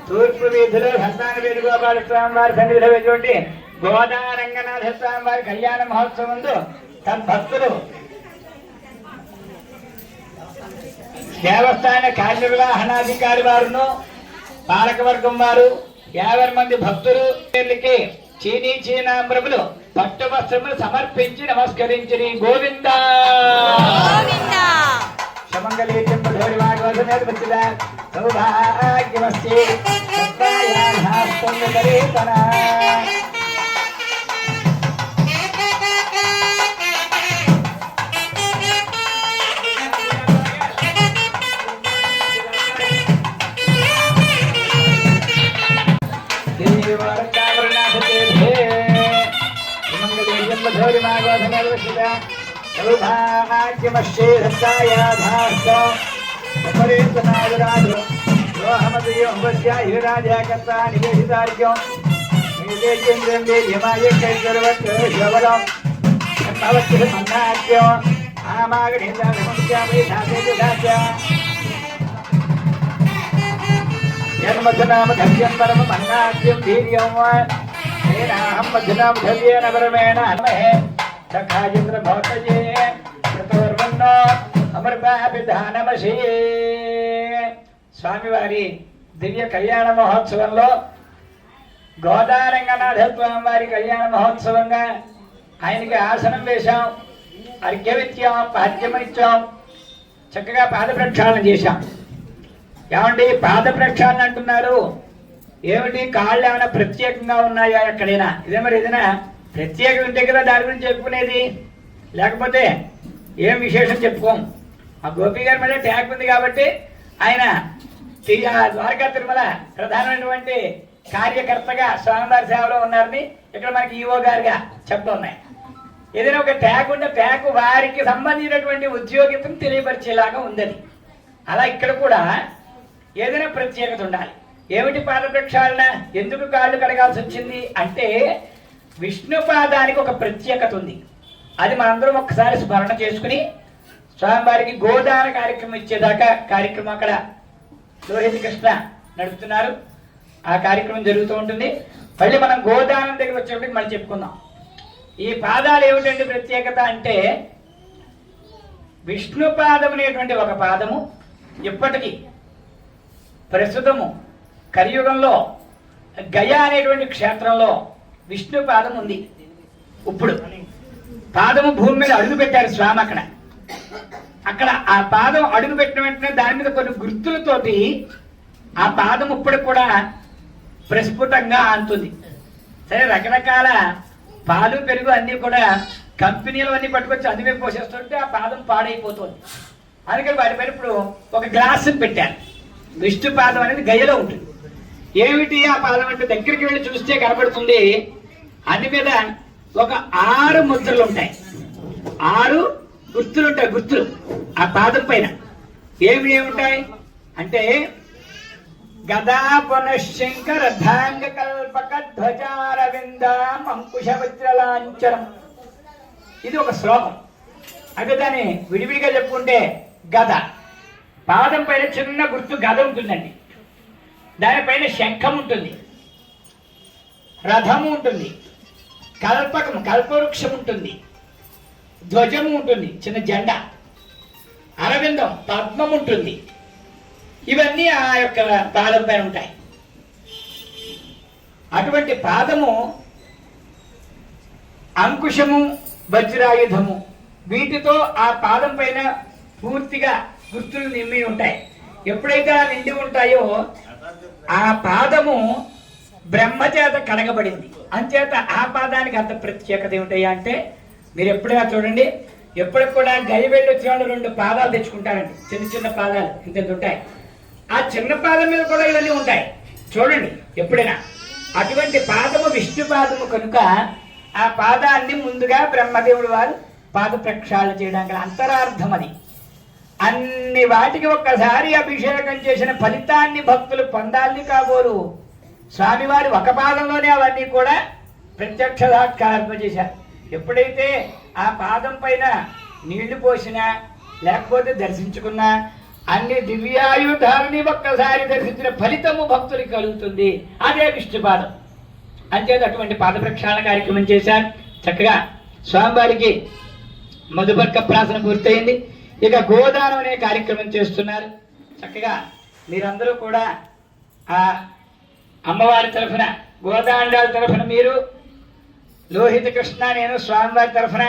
తూర్పు వీధిలో సంతాన వేణుగోపాల స్వామి వారి సన్నిధిలో వెటువంటి గోదా రంగనాథ స్వామి వారి కళ్యాణ మహోత్సవం ముందు తద్భక్తులు దేవస్థాన కార్యనిర్వహణాధికారి వారును పాలకవర్గం వారు 50 మంది భక్తులు పేర్లకి చీనీ చీనాంబ్రములు పట్టు వస్త్రములు సమర్పించి నమస్కరించి గోవింద సమङ्गलेशं मधुरिवागवधमेतपच्चिदा सौभाग्यमस्ति सत्तायाधास्तुङ्गकरेतना जन्मधनाम धर्यं परमं अन्नाद्यं वीर्यं हेनाहं मधुनाम धर्येण परमेण अन्महे सखायेन्द्र भवतये प्रतोर्वन्नो अमृताभिधानमसि స్వామివారి దివ్య కళ్యాణ మహోత్సవంలో గోదారంగనాథ స్వామి వారి కళ్యాణ మహోత్సవంగా ఆయనకి ఆసనం వేశాం, అర్ఘ్యం ఇచ్చాం, పాద్యం ఇచ్చాం, చక్కగా పాద ప్రక్షాళన చేశాం. ఏమండి పాద ప్రక్షాళన అంటున్నారు, ఏమిటి కాళ్ళు ఏమైనా ప్రత్యేకంగా ఉన్నాయా ఎక్కడైనా? ఇదే మరి ఏదైనా ప్రత్యేకం ఉంటే కదా దాని గురించి చెప్పుకునేది, లేకపోతే ఏం విశేషం చెప్పుకోం. ఆ గోపి గారి మళ్ళీ ట్యాగ్ ఉంది కాబట్టి ఆయన ద్వారకా తిరుమల ప్రధానమైనటువంటి కార్యకర్తగా స్వామివారి సేవలో ఉన్నారని ఇక్కడ మనకి ఈవో గారిగా చెప్తున్నాయి. ఏదైనా ఒక ట్యాగ్ ఉంటే ట్యాగ్ వారికి సంబంధించినటువంటి ఉద్యోగితను తెలియపరిచేలాగా ఉందని, అలా ఇక్కడ కూడా ఏదైనా ప్రత్యేకత ఉండాలి. ఏమిటి పాద ప్రక్షాళన? ఎందుకు కాళ్ళు కడగాల్సి వచ్చింది అంటే విష్ణు పాదానికి ఒక ప్రత్యేకత ఉంది. అది మనందరం ఒక్కసారి స్మరణ చేసుకుని స్వామివారికి గోదాన కార్యక్రమం ఇచ్చేదాకా కార్యక్రమం అక్కడ లోహిత కృష్ణ నడుపుతున్నారు. ఆ కార్యక్రమం జరుగుతూ ఉంటుంది. మళ్ళీ మనం గోదానం దగ్గర వచ్చేప్పటికి మళ్ళీ చెప్పుకుందాం. ఈ పాదాలు ఏమిటంటే ప్రత్యేకత అంటే విష్ణు పాదం అనేటువంటి ఒక పాదము ఇప్పటికీ ప్రస్తుతము కలియుగంలో గయా అనేటువంటి క్షేత్రంలో విష్ణు పాదం ఉంది. ఇప్పుడు పాదము భూమి మీద అడుగు పెట్టారు స్వామి. అక్కడ ఆ పాదం అడుగు పెట్టిన వెంటనే దాని మీద కొన్ని గుర్తులతోటి ఆ పాదం ఇప్పుడు కూడా ప్రస్ఫుటంగా అంటుంది. సరే, రకరకాల పాలు పెరుగు అన్నీ కూడా కంపెనీలు అన్నీ పట్టుకొచ్చి అందువే పోసేస్తుంటే ఆ పాదం పాడైపోతుంది. అందుకని వాటి పైన ఇప్పుడు ఒక గ్లాసు పెట్టారు. విష్ణు పాదం అనేది గయలో ఉంటుంది. ఏమిటి ఆ పాదం అంటే దగ్గరికి వెళ్ళి చూస్తే కనబడుతుంది. అన్ని మీద ఒక 6 ముద్రలు ఉంటాయి, 6 గుర్తులు ఉంటాయి. గుర్తులు ఆ పాదం పైన ఏమిటాయి అంటే గదా పునఃశంకర ధాంగ కల్పక ధ్వజారవిందం అంకుశ వజ్రలాంఛనం. ఇది ఒక శ్లోకం. అంటే దాన్ని విడివిడిగా చెప్పుకుంటే గద, పాదం పైన చిన్న గుర్తు గద ఉంటుందండి. దానిపైన శంఖం ఉంటుంది, రథము ఉంటుంది, కల్పకం కల్పవృక్షం ఉంటుంది, ధ్వజము ఉంటుంది, చిన్న జెండా, అరవిందం పద్మం ఉంటుంది. ఇవన్నీ ఆ యొక్క పాదం పైన ఉంటాయి. అటువంటి పాదము అంకుశము వజ్రాయుధము వీటితో ఆ పాదం పైన పూర్తిగా గుర్తులు నిండి ఉంటాయి. ఎప్పుడైతే ఆ నిండి ఉంటాయో ఆ పాదము బ్రహ్మచేత కడగబడింది. అంచేత ఆ పాదానికి అంత ప్రత్యేకత ఏమిటయ్యా అంటే మీరు ఎప్పుడైనా చూడండి, ఎప్పటికి కూడా గయ వెళ్ళి వచ్చే వాళ్ళు 2 పాదాలు తెచ్చుకుంటారండి. చిన్న చిన్న పాదాలు ఇంత ఉంటాయి. ఆ చిన్న పాదం మీద కూడా ఇవన్నీ ఉంటాయి చూడండి ఎప్పుడైనా. అటువంటి పాదము విష్ణు పాదము కనుక ఆ పాదాన్ని ముందుగా బ్రహ్మదేవుడు వారు పాద ప్రక్షాళన చేయడానికి అంతరార్థం అది. అన్ని వాటికి ఒక్కసారి అభిషేకం చేసిన ఫలితాన్ని భక్తులు పొందాలని కాబోలు స్వామివారి ఒక పాదంలోనే అవన్నీ కూడా ప్రత్యక్ష సాక్షాత్కారం చేశారు. ఎప్పుడైతే ఆ పాదం పైన నీళ్లు పోసినా లేకపోతే దర్శించుకున్నా అన్ని దివ్యాయుధాలని ఒక్కసారి దర్శించిన ఫలితము భక్తులకి కలుగుతుంది. అదే విష్ణు పాదం. అంచేత అటువంటి పాద ప్రక్షాళన కార్యక్రమం చేశారు. చక్కగా స్వామివారికి మధుపర్క ప్రాసన పూర్తయింది. ఇక గోదానం అనే కార్యక్రమం చేస్తున్నారు. చక్కగా మీరందరూ కూడా ఆ అమ్మవారి తరఫున గోదాండాల తరఫున మీరు, లోహిత కృష్ణ నేను స్వామివారి తరఫున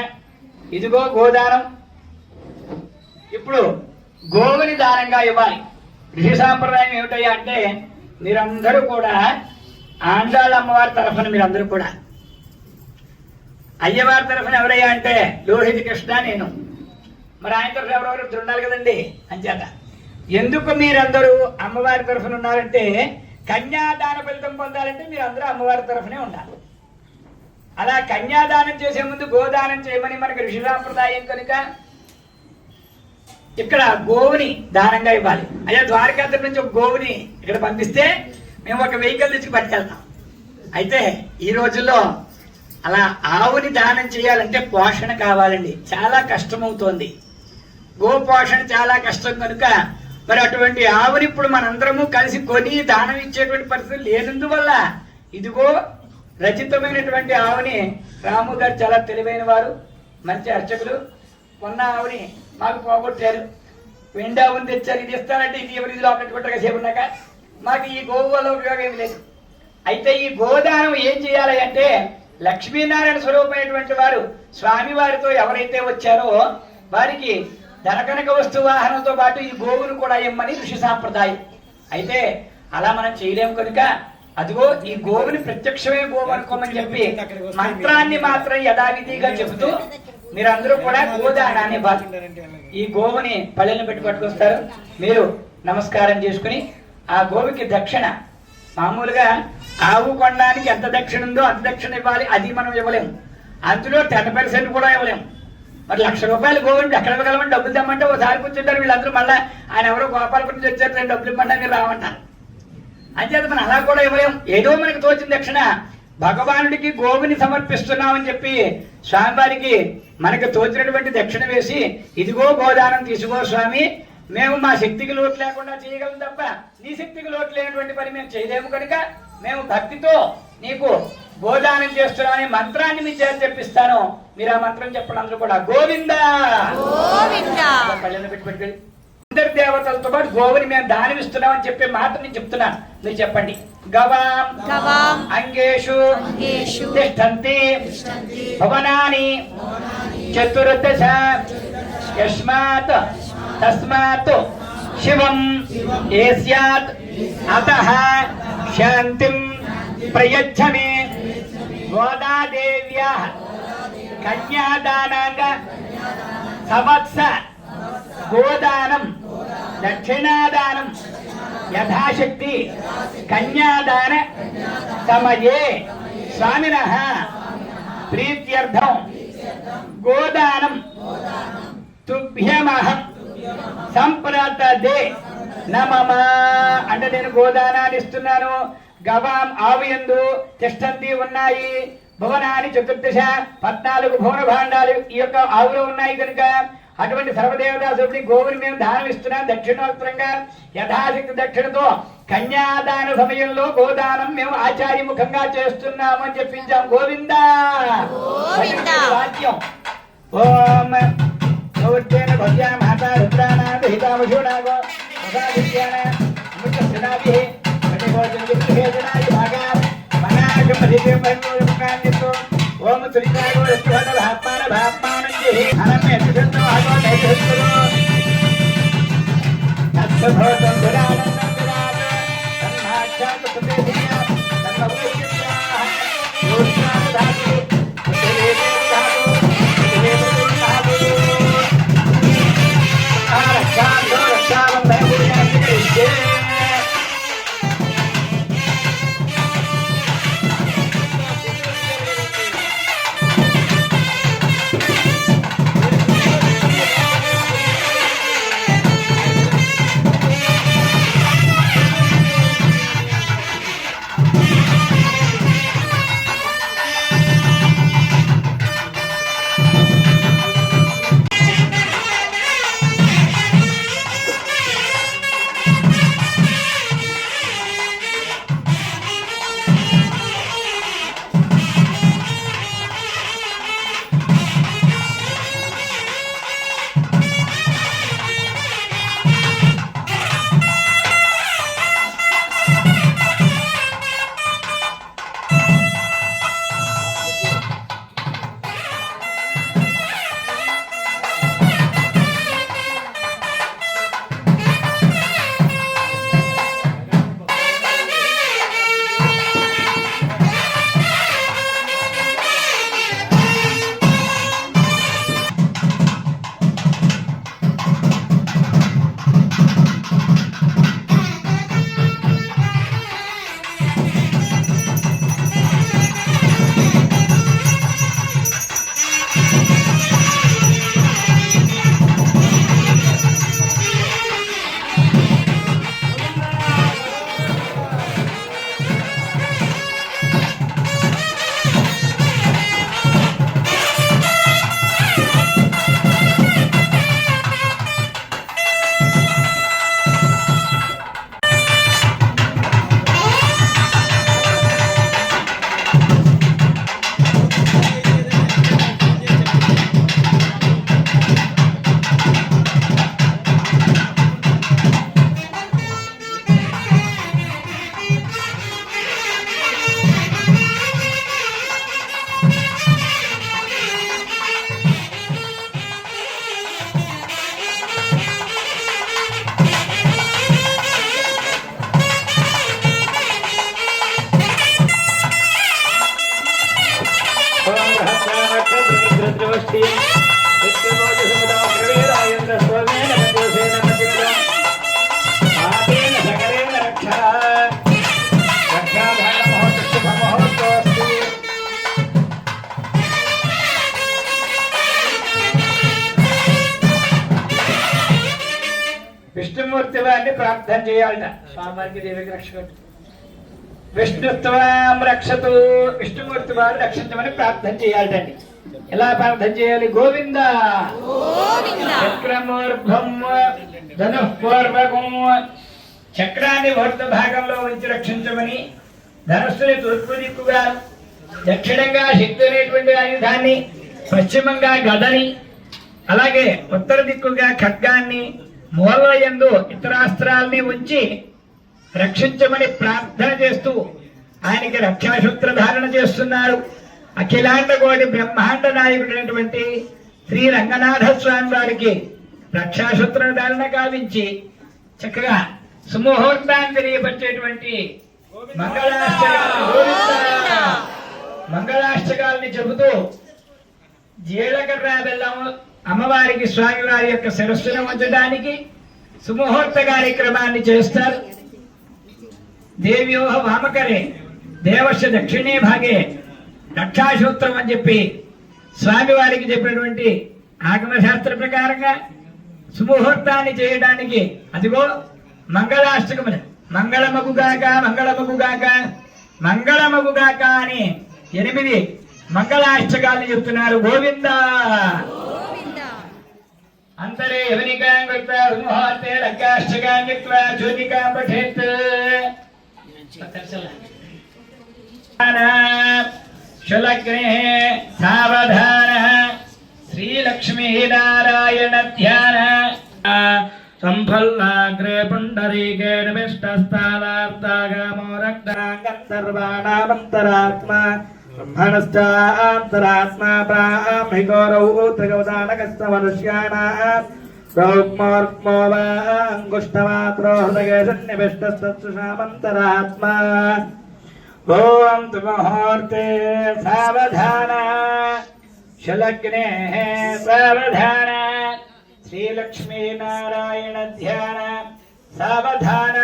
ఇదిగో గోదానం. ఇప్పుడు గోవుని దానంగా ఇవ్వాలి. ఋషి సాంప్రదాయం ఏమిటయ్యా అంటే మీరందరూ కూడా ఆండాళ్ళ అమ్మవారి తరఫున మీరందరూ కూడా, అయ్యవారి తరఫున ఎవరయ్యా అంటే లోహిత కృష్ణ నేను, మరి ఆయన తరఫున ఎవరెవరు ఉండాలి కదండి. అంచేత ఎందుకు మీరందరూ అమ్మవారి తరఫున ఉన్నారంటే కన్యాదాన ఫలితం పొందాలంటే మీరు అందరూ అమ్మవారి తరఫునే ఉండాలి. అలా కన్యాదానం చేసే ముందు గోదానం చేయమని మనకి ఋషి సాంప్రదాయం కనుక ఇక్కడ గోవుని దానంగా ఇవ్వాలి. అయ్యా ద్వారకాధర్ నుంచి ఒక గోవుని ఇక్కడ పంపిస్తే మేము ఒక వెహికల్ తెచ్చి పట్టుకెళ్తాం. అయితే ఈ రోజుల్లో అలా ఆవుని దానం చేయాలంటే పోషణ కావాలండి, చాలా కష్టమవుతోంది. గోపోషణ చాలా కష్టం కనుక మరి అటువంటి ఆవుని ఇప్పుడు మనందరము కలిసి కొని దానం ఇచ్చేటువంటి పరిస్థితి లేనందువల్ల ఇదిగో రచితమైనటువంటి ఆవుని రాము గారు చాలా తెలివైన వారు, మంచి అర్చకులు, కొన్న ఆవుని మాకు పోగొట్టారు. వెండి ఆవుని తెచ్చారు, ఇది ఇస్తారంటే ఇది ఎవరి ఇదిలో పెట్టుకుంటారు సేపు ఉన్నాక మాకు ఈ గోవు వల్ల ఉపయోగం ఏమి లేదు. అయితే ఈ గోదానం ఏం చేయాలి అంటే లక్ష్మీనారాయణ స్వరూపమైనటువంటి వారు స్వామివారితో ఎవరైతే వచ్చారో వారికి ధనకనక వస్తు వాహనంతో పాటు ఈ గోవును కూడా ఇమ్మని ఋషి సాంప్రదాయం. అయితే అలా మనం చేయలేము కనుక అదిగో ఈ గోవుని ప్రత్యక్షమే గోవు అనుకోమని చెప్పి మంత్రాన్ని మాత్రం యథావిధిగా చెబుతూ మీరందరూ కూడా గోదానాన్ని ఇవ్వాలి. ఈ గోవుని పళ్ళెలను పెట్టి పట్టుకొస్తారు. మీరు నమస్కారం చేసుకుని ఆ గోవుకి దక్షిణ, మామూలుగా ఆవు కొనడానికి ఎంత దక్షిణ ఉందో అంత దక్షిణ ఇవ్వాలి. అది మనం ఇవ్వలేము, అందులో 10% కూడా ఇవ్వలేము. మరి 1,00,000 రూపాయలు గోవుని ఎక్కడ ఇవ్వగలమని డబ్బులు తెమ్మంటే ఒకసారి కూర్చుంటారు వీళ్ళందరూ, మళ్ళీ ఆయన ఎవరో గోపాలపురం నుంచి వచ్చారు 2 డబ్బులు ఇవ్వమంటే మీరు రావంటారు. అంచేత మనం అలా కూడా ఇవ్వలేం. ఏదో మనకు తోచిన దక్షిణ భగవానుడికి గోవుని సమర్పిస్తున్నామని చెప్పి స్వామివారికి మనకు తోచినటువంటి దక్షిణ వేసి ఇదిగో గోదానం తీసుకో స్వామి, మేము మా శక్తికి లోటు లేకుండా చేయగలం తప్ప నీ శక్తికి లోటు లేనటువంటి పని మేము చేయలేము కనుక మేము భక్తితో నీకు గోదానం చేస్తున్నామని మంత్రాన్ని మీ చేత చెప్పిస్తాను. మీరు ఆ మంత్రం చెప్పండి అందరూ కూడా గోవింద పళ్ళెను పెట్టి అందరి దేవతలతో పాటు గోవుని మేము దానం ఇస్తున్నామని చెప్పే మాట నేను చెప్తున్నాను. మీరు చెప్పండి. గవాం అంగేషు తిష్టంతి భవనాని చతుర్దశ యస్మాత్ తస్మాత్ శివం ఏస్యాత్ అతః శాంతిం ప్రయచ్చమే. గోదాదేవ్యాః కన్యాదానాంగ సంవత్స గోదానం దక్షిణాదానం యథాశక్తి కన్యాదాన సమయే స్వామినః ప్రీత్యర్థం గోదానం తుభ్యమహం సంప్రదే నమమ. అంటే నేను గోదానాన్ని ఇస్తున్నాను. గవాం ఆవుయందు తిష్టంతి ఉన్నాయి, భువనాన్ని చతుర్దశ 14 భువన భాండాలు ఈ యొక్క ఆవులో ఉన్నాయి కనుక అటువంటి సర్వదేవతాసుడిని గోవుని మేము దానం ఇస్తున్నాం దక్షిణోత్తరంగా యథాశక్తి దక్షిణతో. కన్యాదాన సమయంలో గోదానం మేము ఆచార్యముఖంగా చేస్తున్నాము అని చెప్పించాం. గోవింద వాక్యం. ఓం గౌర్జేన భవ్యా మాతా రుద్రానాథ హితావశూనాగో మహావిద్యాన అమృతస్నాభి ప్రతిభోజనాయ భాగా మనాగమధిపం పరిమోదకాన్నితో ఓం శ్రీకారో రత్వన భాపాన భాపానంజి అనమే సుధంతో ఆగో దైవస్తులో తత్సభోతం దురానందం విరాజ తన్మాచాత సుతేదియ తన్మభూషిత్యా యోష్ణాన ధాతు సుతేదేవ ధాతు సుతేదేవ ధాతు ఆరక్షాంతో రక్షావం భయభూయాన్ని కరిష్యే. విష్ణుమూర్తి వారిని ప్రార్థన చేయాలట. స్వామివారికి దేవికి రక్షకుడు విష్ణుత్వం రక్షతు, విష్ణుమూర్తి వారు రక్షించమని ప్రార్థన చేయాలండి. ఎలా ప్రార్థన చేయాలి? గోవింద చక్రమూర్ధ్వం ధనుఃపూర్వకం, చక్రాన్ని ఊర్ధ్వ భాగంలో ఉంచి రక్షించమని, ధనుస్సుని తూర్పు దిక్కుగా, దక్షిణంగా శక్తి అనేటువంటి ఆయుధాన్ని, పశ్చిమంగా గదని, అలాగే ఉత్తర దిక్కుగా ఖడ్గాన్ని, మూలయందు ఇతరాస్త్రాల్ని ఉంచి రక్షించమని ప్రార్థన చేస్తూ ఆయనకి రక్షాసూత్ర ధారణ చేస్తున్నారు. అఖిలాండ కోటి బ్రహ్మాండ నాయకుడైనటువంటి శ్రీ రంగనాథ స్వామి వారికి రక్షాసూత్ర ధారణ గావించి చక్కగా సుముహూర్తాన్ని తెలియపరిచేటువంటి మంగళాష్టకాలని చెబుతూ జీలకర్ర బెల్లం అమ్మవారికి స్వామివారి యొక్క శిరస్సును ఉంచడానికి సుముహూర్త కార్యక్రమాన్ని చేస్తారు. దేవ్యోహ వామకరే దేవస్య దక్షిణే భాగే రక్షాసూత్రం అని చెప్పి స్వామివారికి చెప్పినటువంటి ఆగమశాస్త్ర ప్రకారంగా సుముహూర్తాన్ని చేయడానికి అదిగో మంగళాష్టకములు మంగళమగుగాక మంగళమగుగాక మంగళమగుగాక అని 8 మంగళాష్టకాలు చెప్తున్నారు. గోవింద అంతరే యవనికాం కృత్వా సుముహూర్తే లగ్గాష్టకాం కృత్వా జ్యోతికాం పఠేత్. శులగ్నే సావధాన శ్రీలక్ష్మీనారాయణ ధ్యాన సంఫల్లాగ్రే పుండరీకే నిమిష్టస్థానార్థాగమో రక్తాంగర్వాణామంతరాత్మా బ్రహ్మణశ్చాంతరాత్మా బ్రాహ్మికోరౌ త్రిగవదానకస్త మనుష్యాణాం రౌక్మోర్క్మో వాంగుష్టమాత్రో హృదయే సన్నివిష్టస్తత్సుషామంతరాత్మా. ఓం తు ముహూర్తే సావధాన శులగ్నే సావధాన శ్రీలక్ష్మీనారాయణ ధ్యాన సావధాన.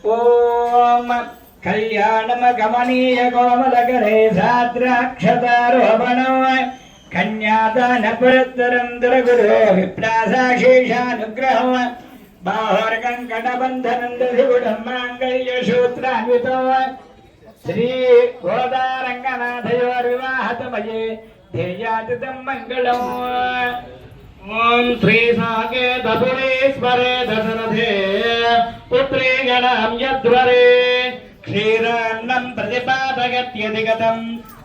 ఓం కళ్యాణమగమనీయ కోమలకరే సాద్రాక్షతారోహణం కన్యాదాన పురత్తరం దురగురో విప్రాసాశేషానుగ్రహం బాహోర్కంకటబంధనం దధిగుడం మాంగళ్యసూత్రాన్వితో శ్రీ గోదారంగనాథయోర్వివాహతమయే ధ్యేయాతితం మంగళం. ఓం శ్రీ సాకేతపురీశ్వరే దశరథే పుత్రీ గణాం యద్వరే క్షీరాన్నం ప్రతిపాదగత్యధిగతం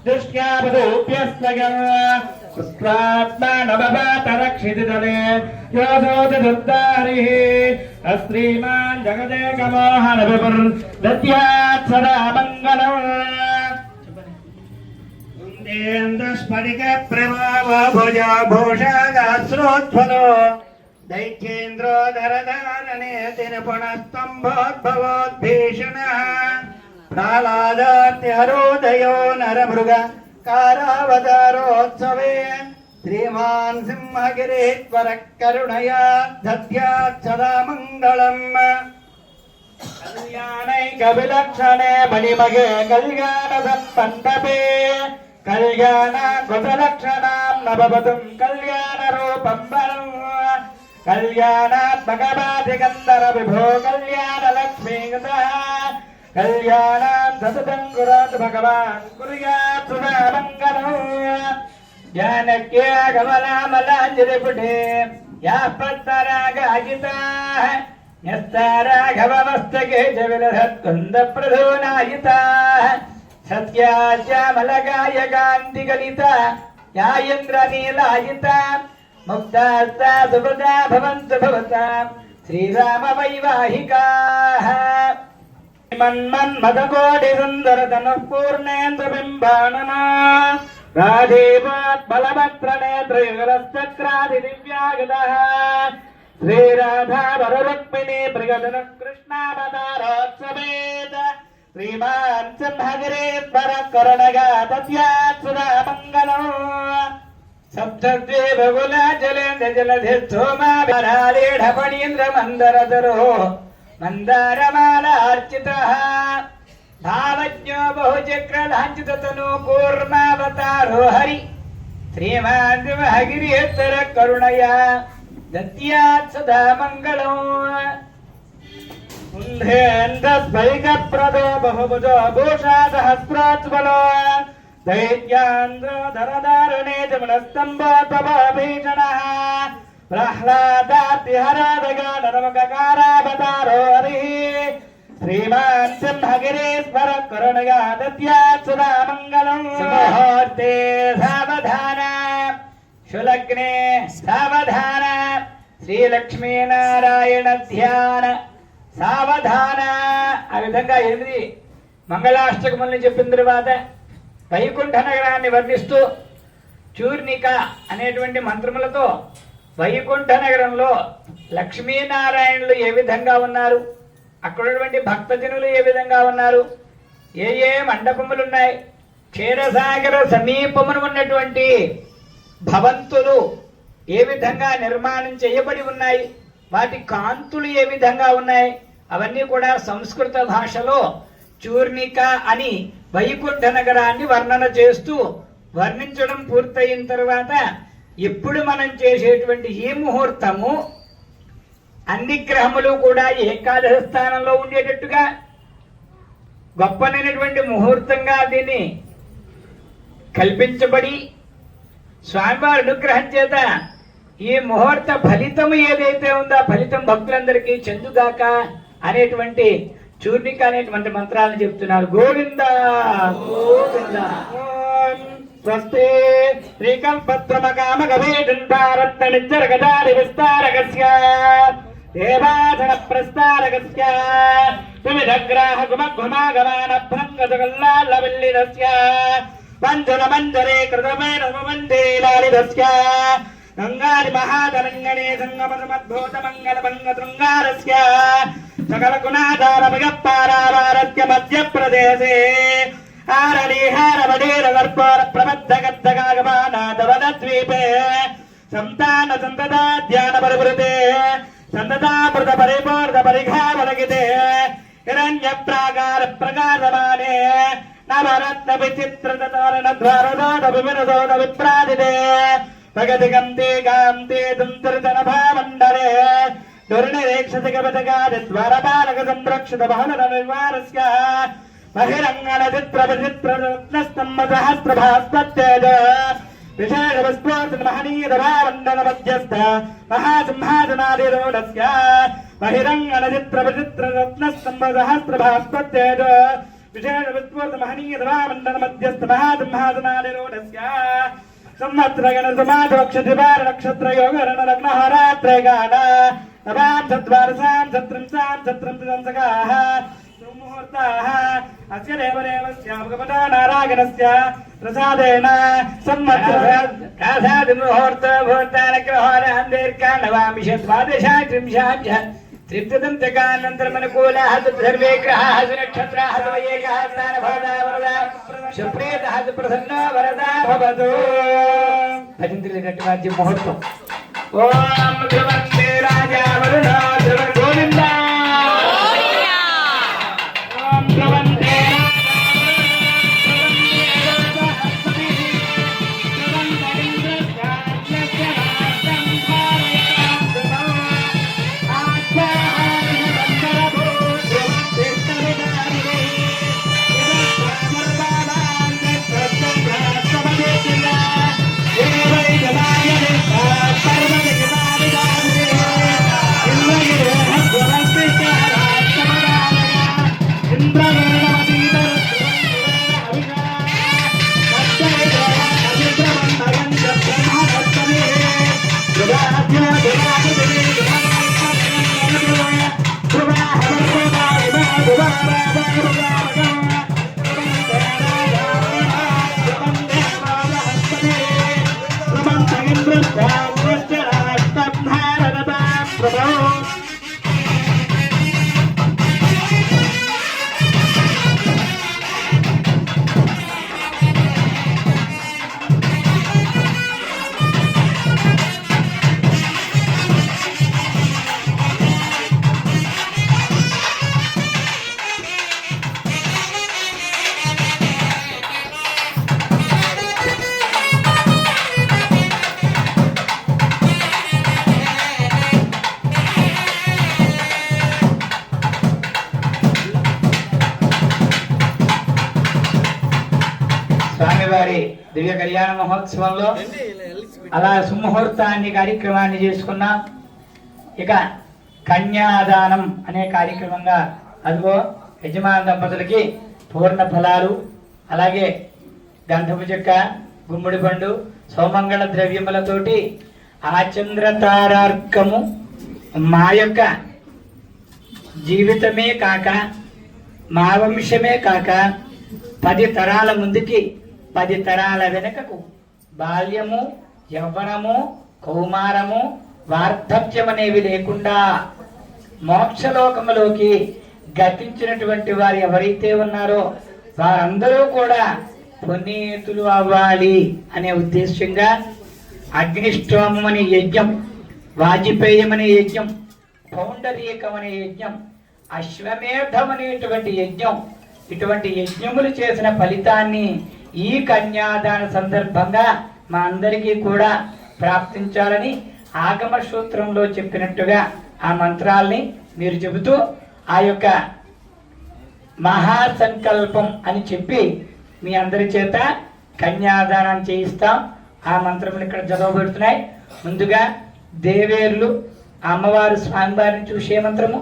దృష్ట్యాపదోప్యస్వగం పుష్పాత్మానవపాతరక్షితితలే యోధోదరుద్ధారిః అశ్రీమాన్ జగదేకమోహనవిపుర్ దద్యాత్ సదా మంగళం. స్ఫటిక ప్రభావభుజా భూషాగాశ్రోజ్వలో దైత్యేంద్రో ధరధారణేతి నిపుణస్తంభోద్భవోద్భీషణః ప్రహ్లాదాత్యహరోదయో నరమృగ కారావతారోత్సవే శ్రీమాన్ సింహగిరీశ్వర కరుణయా దద్యాత్ సదా మంగళం. కళ్యాణైక విలక్షణే మణిమగే కళ్యాణ సత్మండపే కళ్యాణ కృతలక్షణాం నభవతుం కళ్యాణ రూపం వరం కళ్యాణాత్మకమాధికందర విభో కళ్యాణ లక్ష్మీగత కళ్యాణాం సతతం కురాత్ భగవాన్ కుర్యాత్ సదా మంగళం. జానక్యా కమలామలాంజలిపుటే యా పద్మరాగాజితాః న్యస్తారాఘవమస్తకే చ విలసత్కుందప్రధూనాయితాః సత్యాశ్యామలగాయకాంతిగలితా యా ఇంద్రనీలాయితా ముక్తాస్తా సుభదా భవంతు భవతాం శ్రీరామ వైవాహికాః. మన్మన్మథకోటి సుందరతనుః పూర్ణేంద్రబింబాననా రాధేవాత్ బలభద్రనేత్రయుగలశ్చక్రాది దివ్యాగతః శ్రీరాధా వరరుక్మిణీ ప్రియదన కృష్ణావతారోత్సవేత శ్రీమాన్ సింహగిరీశ్వర కరుణగా దద్యాత్ సదా మంగళం. సప్తద్వే బహుళ జలేంద్ర జలధి స్థోమాలీఢ ఫణీంద్ర మందరధరో మందారమాల అర్చితః భావజ్ఞో బహుచక్ర లాంఛితతనో కూర్మావతారో హరి శ్రీమాన్ సింహగిరీశ్వర కరుణయా దత్యాత్ సదా మంగళం స్పైకప్రదో బహుభుజో భూషా సహస్రాత్మలో దైత్యాంధ్రధరధారణే జమనస్తంభోద్భవభీషణః ప్రహ్లాదార్తిహరాదగానరమకారావతారో హరిః శ్రీమాన్ సింహగిరీశ్వర కరుణగా దత్యాత్ సదా మంగళం సుముహూర్తే సావధాన శులగ్నే సావధాన శ్రీలక్ష్మీనారాయణ ధ్యాన సావధాన. ఆ విధంగా 8 మంగళాష్టకముల్ని చెప్పిన తరువాత వైకుంఠ నగరాన్ని వర్ణిస్తూ చూర్ణిక అనేటువంటి మంత్రములతో వైకుంఠ నగరంలో లక్ష్మీనారాయణులు ఏ విధంగా ఉన్నారు, అక్కడున్నటువంటి భక్తజనులు ఏ విధంగా ఉన్నారు, ఏ ఏ మండపములు ఉన్నాయి, క్షీరసాగర సమీపమును ఉన్నటువంటి భవంతులు ఏ విధంగా నిర్మాణం చేయబడి ఉన్నాయి, వాటి కాంతులు ఏ విధంగా ఉన్నాయి, అవన్నీ కూడా సంస్కృత భాషలో చూర్ణిక అని వైకుంఠ నగరాన్ని వర్ణన చేస్తూ వర్ణించడం పూర్తయిన తర్వాత ఇప్పుడు మనం చేసేటువంటి ఈ ముహూర్తము అన్ని గ్రహములు కూడా ఏకాదశ స్థానంలో ఉండేటట్టుగా గొప్పనైనటువంటి ముహూర్తంగా దీన్ని కల్పించబడి స్వామివారి అనుగ్రహం చేత ఈ ముహూర్త ఫలితం ఏదైతే ఉందో ఆ ఫలితం భక్తులందరికీ చెందుగాక అనేటువంటి చూర్ణిక అనేటువంటి మంత్రాలను చెప్తున్నారు. గోవింద గోవింద. స్వస్తి శ్రీకంపత్రమకామగవేటంపారత్తనిచ్చరగదారి విస్తారకస్య దేవాసన ప్రస్తారకస్య త్రివిధగ్రాహ గుమగుమాగమాన భ్రంగజగల్లాల్లవిల్లిదస్య పంచల మంజరే కృతమైన సుమందేలాలిదస్య గంగారి మహాతరంగణే సంగమసమద్భూత మంగళ భంగ శృంగారస్య సకల గుణాధార మిగప్పారావారస్య మధ్యప్రదేశే ఆరళీహారవడీర గర్భోర ప్రబద్ధగద్దగాగమానాదవనద్వీపే సంతాన సంతదా ధ్యాన పరివృతే సంతతామృత పరిపూర్ణ పరిఘావలగితే హిరణ్య ప్రాకార ప్రకాశమానే నవరత్న విచిత్ర తోరణ ద్వారదోద విమినదోద విప్రాదితే భగతి గంతే గాంతే దుంతర్జన భామండలే దుర్నిరీక్షితగపతగాది ద్వారపాలక సంరక్షిత బహుళ నిర్వారస్య బహిరంగణ చిత్ర విచిత్ర రత్నస్తంభ సహస్ర భాస్వత్తేజ విశేష విస్ఫోటన మహనీయ భావండన మధ్యస్థ మహాసింహాసనాదిరూఢస్య బహిరంగణ చిత్ర విచిత్ర రత్నస్తంభ సహస్ర భాస్వత్తేజ విశేష విస్ఫోటన మహనీయ భావండన మధ్యస్థ మహాసింహాసనాదిరూఢస్య సంవత్సరగణ సమాధోక్షతివార నక్షత్ర యోగరణ లగ్నహరాత్రగాన నవాం చత్వారసాం ఛత్రం సంసకాః సుముహూర్తాః అస్య దేవదేవస్య భగవతా నారాయణస్య ప్రసాదేన సంవత్సరాది ముహూర్త ముహూర్తానగ్రహోరాం దీర్ఘాన్ నవామిష ద్వాదశాత్రింశాభ్య త్రిప్తతం చకానంతరమనుకూలాః సర్వే గ్రహాః సునక్షత్రాః స్వయేకాః స్థానభవదా వరదా సుప్రీతః సుప్రసన్నో వరదా భవతు. భజంత్రి గట్టివాద్య ముహూర్తం. ఓం ధ్రువంతే రాజా వరుణో ధ్రువం గోవింద. ఓం ధ్రువంతే కళ్యాణ మహోత్సవంలో అలా సుముహూర్తాన్ని కార్యక్రమాన్ని చేసుకున్నాం. ఇక కన్యాదానం అనే కార్యక్రమంగా అదిగో యజమాన దంపతులకి పూర్ణ ఫలాలు, అలాగే గంధపు చెక్క, గుమ్మడి పండు, సౌమంగళ ద్రవ్యములతోటి ఆచంద్రతారార్కము మా యొక్క జీవితమే కాక మా వంశమే కాక 10 తరాల ముందుకి 10 తరాల వెనుకకు బాల్యము, యవ్వనము, కౌమారము, వార్ధక్యం అనేవి లేకుండా మోక్షలోకములోకి గతించినటువంటి వారు ఎవరైతే ఉన్నారో వారందరూ కూడా పునీతులు అవ్వాలి అనే ఉద్దేశంగా అగ్నిష్టోమం అనే యజ్ఞం, వాజపేయం అనే యజ్ఞం, పౌండరీకం అనే యజ్ఞం, అశ్వమేధం అనేటువంటి యజ్ఞం, ఇటువంటి యజ్ఞములు చేసిన ఫలితాన్ని ఈ కన్యాదాన సందర్భంగా మా అందరికీ కూడా ప్రాప్తించాలని ఆగమ సూత్రంలో చెప్పినట్టుగా ఆ మంత్రాల్ని మీరు చెబుతూ ఆ యొక్క మహాసంకల్పం అని చెప్పి మీ అందరి చేత కన్యాదానం చేయిస్తాం. ఆ మంత్రములు ఇక్కడ చదవబడుతున్నాయి. ముందుగా దేవేర్లు అమ్మవారు స్వామివారిని చూసే మంత్రము,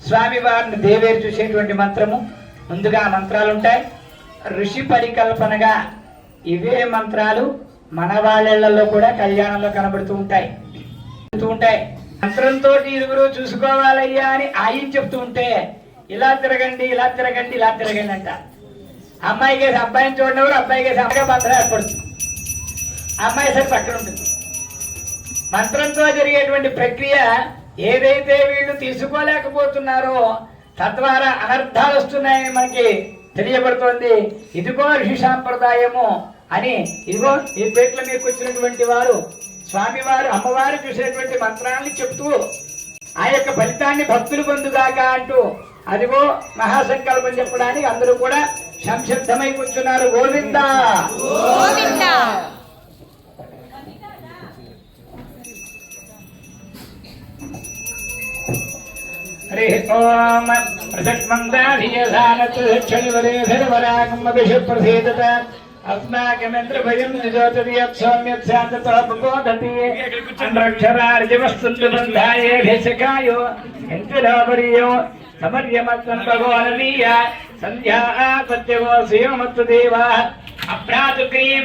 స్వామివారిని దేవేరు చూసేటువంటి మంత్రము. ముందుగా మంత్రాలు ఉంటాయి. ఋషి పరికల్పనగా ఇవే మంత్రాలు మన వాళ్ళలో కూడా కళ్యాణంలో కనబడుతూ ఉంటాయి. మంత్రంతో ఇరువురు చూసుకోవాలయ్యా అని ఆయన చెప్తూ ఉంటే ఇలా తిరగండి, ఇలా తిరగండి, ఇలా తిరగండి అంట. అమ్మాయికి వేసి అబ్బాయిని చూడనివారు, అబ్బాయికి వేసి అమ్మగా మంత్రం ఏర్పడుతుంది. అమ్మాయి సరి పక్కన ఉంటుంది. మంత్రంతో జరిగేటువంటి ప్రక్రియ ఏదైతే వీళ్ళు తీసుకోలేకపోతున్నారో తద్వారా అనర్థాలు వస్తున్నాయని మనకి తెలియబడుతోంది. ఇదిగో ఋషి సాంప్రదాయము అని, ఇదిగో ఈ పేట్ల మీకు వచ్చినటువంటి వారు స్వామివారు అమ్మవారు చూసినటువంటి మంత్రాన్ని చెప్తూ ఆ యొక్క ఫలితాన్ని భక్తులు పొందుగాక అంటూ అదిగో మహాసంకల్పం చెప్పడానికి అందరూ కూడా సంసిద్ధమై కూర్చున్నారు. గోవిందా గోవిందా. హరి ఓం ప్రసక్మందాధియధానత్ క్షణివరేధరవరాగమభిషప్రసీదత अस्माकमेन्द्रभयं निजोतदीयत्सौम्यत्सान्ततोपबोधति अन्द्रक्षरार्जवस्तुबन्धायेभिषकायो यन्तिरावरीयो समर्यमत्सम्भगोननीय सन्ध्यापत्यवो श्रियोमत्तदेवा अभ्रातुक्रीं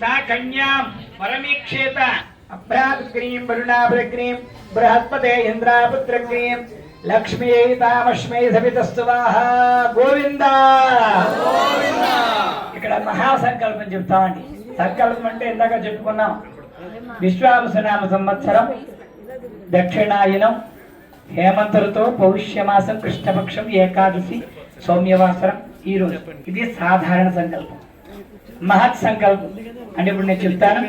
सा कन्यां वरमीक्षेत अभ्रातुक्रीं वरुणाभृक्रीं बृहस्पते इन्द्रापुत्रक्रीं लक्ष्मी तामस्मै सवितस्तुवाहा. गोविंदा गोविंदा. ఇక్కడ మహాసంకల్పం చెప్తామండి. సంకల్పం అంటే ఇందాక చెప్పుకున్నాం. విశ్వావసునామ సంవత్సరం దక్షిణాయనం హేమంత ఋతువు పౌష్యమాసం కృష్ణపక్షం ఏకాదశి సౌమ్యవాసరం ఈ రోజు. ఇది సాధారణ సంకల్పం. మహత్ సంకల్పం అంటే ఇప్పుడు నేను చెప్తాను.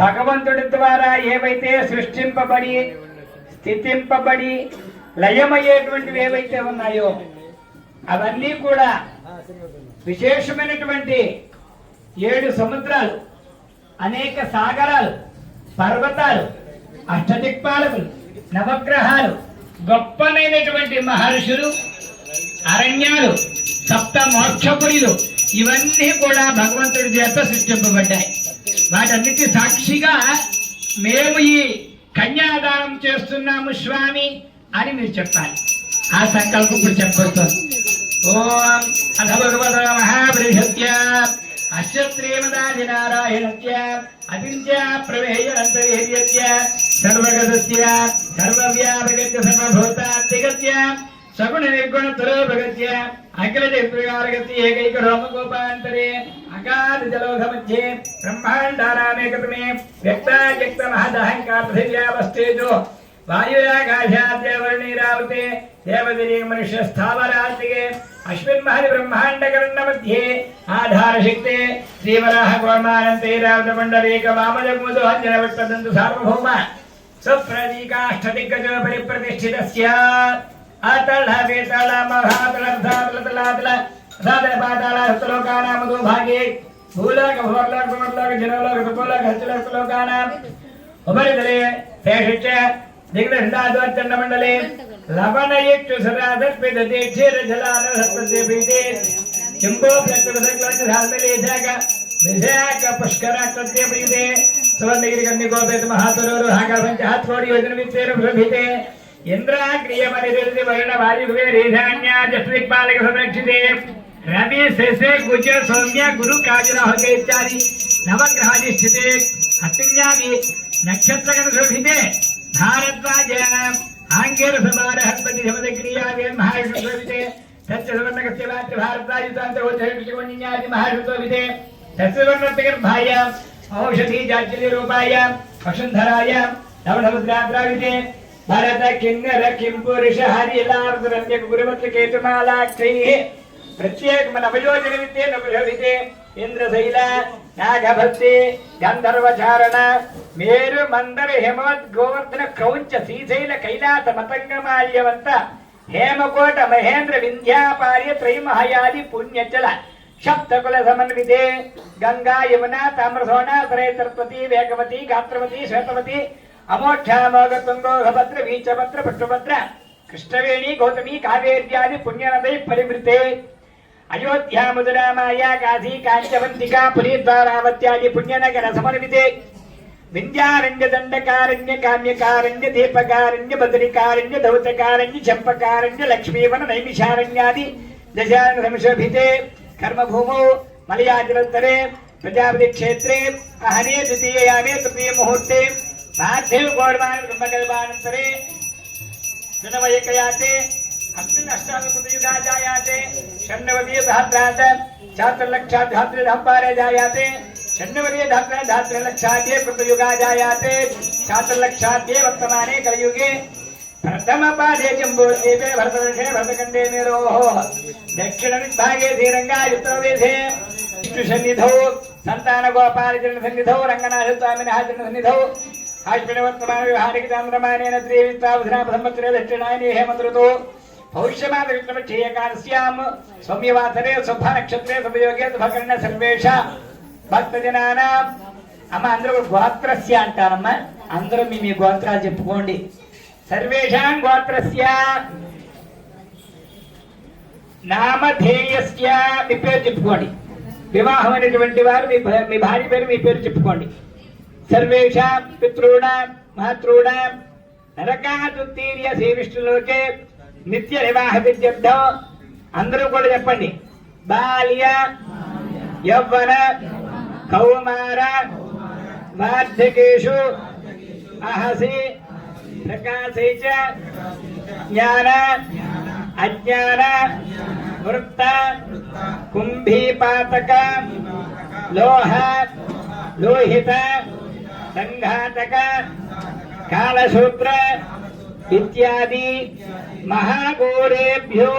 భగవంతుడి ద్వారా ఏవైతే సృష్టింపబడి స్థితింపబడి లయమయ్యేటువంటివి ఏవైతే ఉన్నాయో అవన్నీ కూడా విశేషమైనటువంటి 7 సముద్రాలు, అనేక సాగరాలు, పర్వతాలు, అష్టదిక్పాలకులు, నవగ్రహాలు, గొప్పనైనటువంటి మహర్షులు, అరణ్యాలు, సప్త మోక్షపురులు ఇవన్నీ కూడా భగవంతుడి చేత సృష్టింపబడ్డాయి. వాటన్నిటి సాక్షిగా మేము ఈ కన్యాదానం చేస్తున్నాము స్వామి అని మీరు చెప్పాలి. ఆ సంకల్పం ఇప్పుడు చెప్పబడుతుంది. ఓం అథ భగవత మహాబృహత్య అస్య శ్రీమదాది నారాయణస్య అతింత్య ప్రవేయంతర్యస్య సర్వగతస్య సర్వవ్యాపకస్య సర్వభూతాత్మికస్య సగుణ నిర్గుణ తురోభగస్య అఖిల జగత్ప్రకారకస్య ఏకైక రోమగోపాంతరే అగాధ జలోధ మధ్యే బ్రహ్మాండానామేకతమే వ్యక్తావ్యక్త మహదహంకార పృథివ్యావస్థేజో वायुराकाशाद्यवर्णीरावते देवगिरी मनुष्य स्थावरात्रिके अश्विन महरि ब्रह्मांड कर्ण मध्ये आधार शक्ति श्रीवराह कौर्मानंते रावत मंडलीक वामजगमुदो अंजनवट्टदंत सार्वभौम सप्रदीकाष्टदिग्गज परिप्रतिष्ठितस्य अतल वेतल महातल तलातल साधन पाताल सतलोकानां दो भागे भूलोक भूलोक भूलोक जनलोक तपोलोक हस्तलोक लोकानां उपरितले शेषश्च दिग्दण्डाद्वर्चण्ड मंडले लवणयुक्त सराधस्पिदते क्षीर जलान सत्पद्ये पीते चिम्बो प्रकृतसक्लच धातले जाग विशाख पुष्कर कृत्य प्रीते सुवर्णगिरि कन्यकोपेत महातुरोरु हाकापंचहात्कोटि योजन वित्तेर प्रभिते इंद्राग्रियमनिर्दिति वर्ण वायुभुवे रेधान्या जस्विक्पालक संरक्षिते रवि शेषे कुज सौम्य गुरु काजराहके इत्यादि नवग्रहादि स्थिते हत्यादि नक्षत्रगण शोभिते भारद्वाज आंगेर समार हत्पति समदे क्रियावे महाशोभिते सत्य सुवर्णकस्य मात्र भारद्वाजितांत होतैर्षिकोण्य्यादि महाशोभिते सत्सवर्णतगर्भाय औषधि जाज्यति रूपाय वसुंधराय नवनवद्राद्राविते भरत किन्नर किं पुरुष हरिलार्द्रन्य गुरुवत् केतुमालाक्षैः प्रत्येक नवयोजन विद्ये नवशोभिते इंद्रशैल नागभक्ति गंधर्वचारण मेरु मंदर हेमवत् गोवर्धन क्रौंच श्रीशैल कैलास मतंगमाल्यवंत हेमकोट महेंद्र विंध्यापार्य त्रयमहायादि पुण्यचल सप्तकुल समन्विते गंगा यमुना ताम्रसोना सरस्वती वेगवती गात्रवती श्वेतवती अमोक्षामोग तुंगोभद्र वीचभद्र पुष्पभद्र कृष्णवेणी गौतमी कावेर्यादि पुण्यनदै परिवृते अयोध्या मधुरा माया काशी कांचवंतिका पुरी द्वारावत्यादि पुण्यनगर समन्विते विंध्यारण्य दंडकारण्य काम्यकारण्य दीपकारण्य बद्रिकारण्य धौतकारण्य चंपकारण्य लक्ष्मीवन नैमिषारण्यादि दशारण्य संशोभिते कर्मभूमौ मलयाचलोत्तरे प्रजापति क्षेत्रे अहने द्वितीययामे तृतीय मुहूर्ते पार्थिव गौरवान ब्रह्मकल्पानन्तरे जनवयकयाते अस्मिन् अष्टादशयुगा जायाते षण्णवति सहस्रात् चातुर्लक्षात् धात्रिदम्पारे जायाते षण्णवति धात्रिलक्षात् कृतयुगा जायाते चातुर्लक्षात् वर्तमाने कलियुगे प्रथम पादे जम्बूद्वीपे भरतवर्षे भरतखण्डे मेरोः दक्षिणविभागे श्रीरङ्गा उत्तरवेधे विष्णुसन्निधौ सन्तानगोपालचरणसन्निधौ रङ्गनाथस्वामिनः चरणसन्निधौ आश्विनवर्तमान व्यवहारिक चान्द्रमानेन त्रिवित्तावसनापसंवत्सरे दक्षिणायने हेमन्तऋतौ पौष्यमासविष्णुपक्षे एकादश्यां सौम्यवासरे शुभनक्षत्रे शुभयोगे शुभकर्णे सर्वेषा భక్తజనానా అమ్మ అందరూ గోత్రస్య అంటారమ్మ అందరూ మీ గోత్రాలు చెప్పుకోండి సర్వేషాం గోత్రస్య నామధేయస్య మీ పేరు చెప్పుకోండి వివాహమైనటువంటి వారు మీ భార్య పేరు మీ పేరు చెప్పుకోండి సర్వేషాం పితॄణాం మాతॄణాం నరకాదుత్తీర్య శ్రీ విష్ణులోకే నిత్య వివాహ విద్యర్థం అందరూ కూడా చెప్పండి బాల్య యవ్వన కౌమార వార్ధకేషు అహసి ప్రకాశే చ జ్ఞాన అజ్ఞాన వృత్త కుంభీపాతక లోహ లోహిత సంఘాతక కాలసూత్ర ఇత్యాది మహాఘోరేభ్యో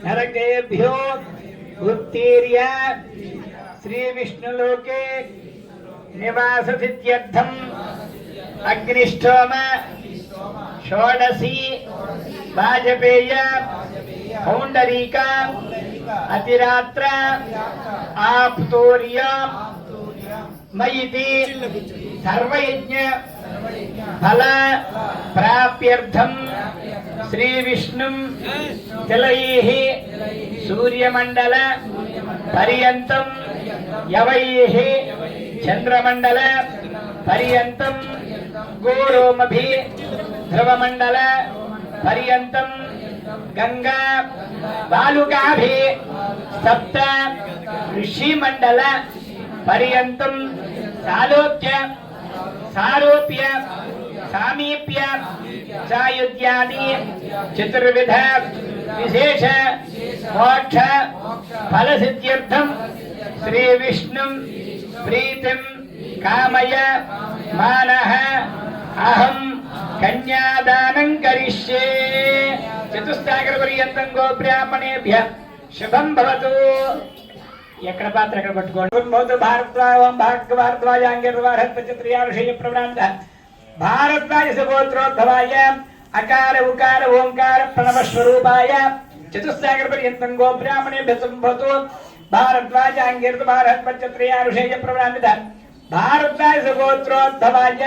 నరకేభ్యో उत्तीर्य श्री विष्णुलोके निवास सिद्ध्यर्थम अग्निष्टोम षोडशी वाजपेय पौंडरीक अतिरात्र आप्तोर्य मयिति सर्वयज्ञ फल प्राप्यर्थम श्री विष्णुं तिलैः सूर्यमंडल पर्यंतं यवैः चंद्रमंडल पर्यंतं गोरोमभि ध्रुवमंडल पर्यंतं गंगा बालुकाभि सप्त ऋषिमंडल पर्यंतं सालोक्य सारोप्य सामीप्य सायुज्यादि चतुर्विध विशेष मोक्ष फल सिद्ध्यर्थम श्री विष्णु प्रीतिम कामय मानः अहम कन्यादानं करिष्ये चतुस्सागर पर्यंतं गोब्राह्मणेभ्यः शुभं भवतु ఎక్కడ పాత్ర ఎక్కడ పట్టుకోండి భారద్వాజాంగేర్వార్హత్పత్రియారుషయ ప్రవృత్త భారద్వాజ సుగోత్రోద్భవాయ అకార ఉకార ఓంకార ప్రణవ స్వరూపాయ చతుస్సాగర పర్యంతం గో బ్రాహ్మణేభ్యః సంభవతు భారద్వాజాంగేర్వార్హత్పత్రియారుషయ ప్రవృత్త భారద్వాజ సుగోత్రోద్భవాయ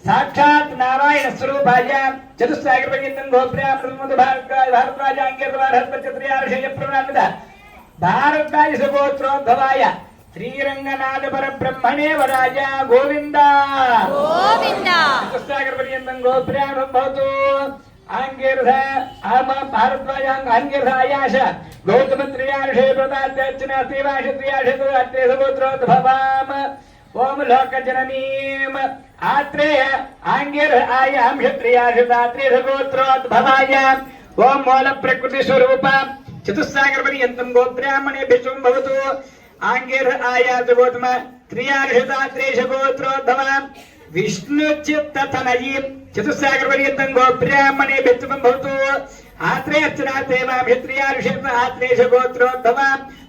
సాక్షాత్ నారాయణ స్వరూపాయ చతుస్సాగర పర్యంతం గో బ్రాహ్మణ భారద్వాజాంగేర్వార్హత్పత్రియారుషయ ప్రవృత్త भारद्वाज सुगोत्रोद्भवाय శ్రీరంగనాథ పరబ్రహ్మణే వరాజ గోవింద గోవింద చతుస్సాగర పర్యంతం గోప్రాణం భవతు ఆంగీర్ధ ఆమ భారద్వాజాంగ ఆంగీర్ధాయాశ గౌతమత్రియాషే ప్రదాత్యర్చన శ్రీవాష త్రియాష అత్రే సగోత్రోద్భవామ ఓం లోకజననీం ఆత్రేయ ఆంగీర్ధ ఆయాం క్షత్రియాష దాత్రే సగోత్రోద్భవాయ ఓం మూల ప్రకృతి స్వరూప చతుస్సాగర పర్యంతం గోబ్రాహ్మణే భిషం భవతు ఆంగీర్ధ ఆయాత గౌతమ త్రియాష దాత్రే సగోత్రోద్భవ విష్ణు చిత్త తనయీ చతుస్సాగర పర్యంతం గోబ్రాహ్మణే భిషం భవతు ఆత్రేయర్చనా దేవాభిత్రియాషేత ఆత్రేష గోత్రోద్భవ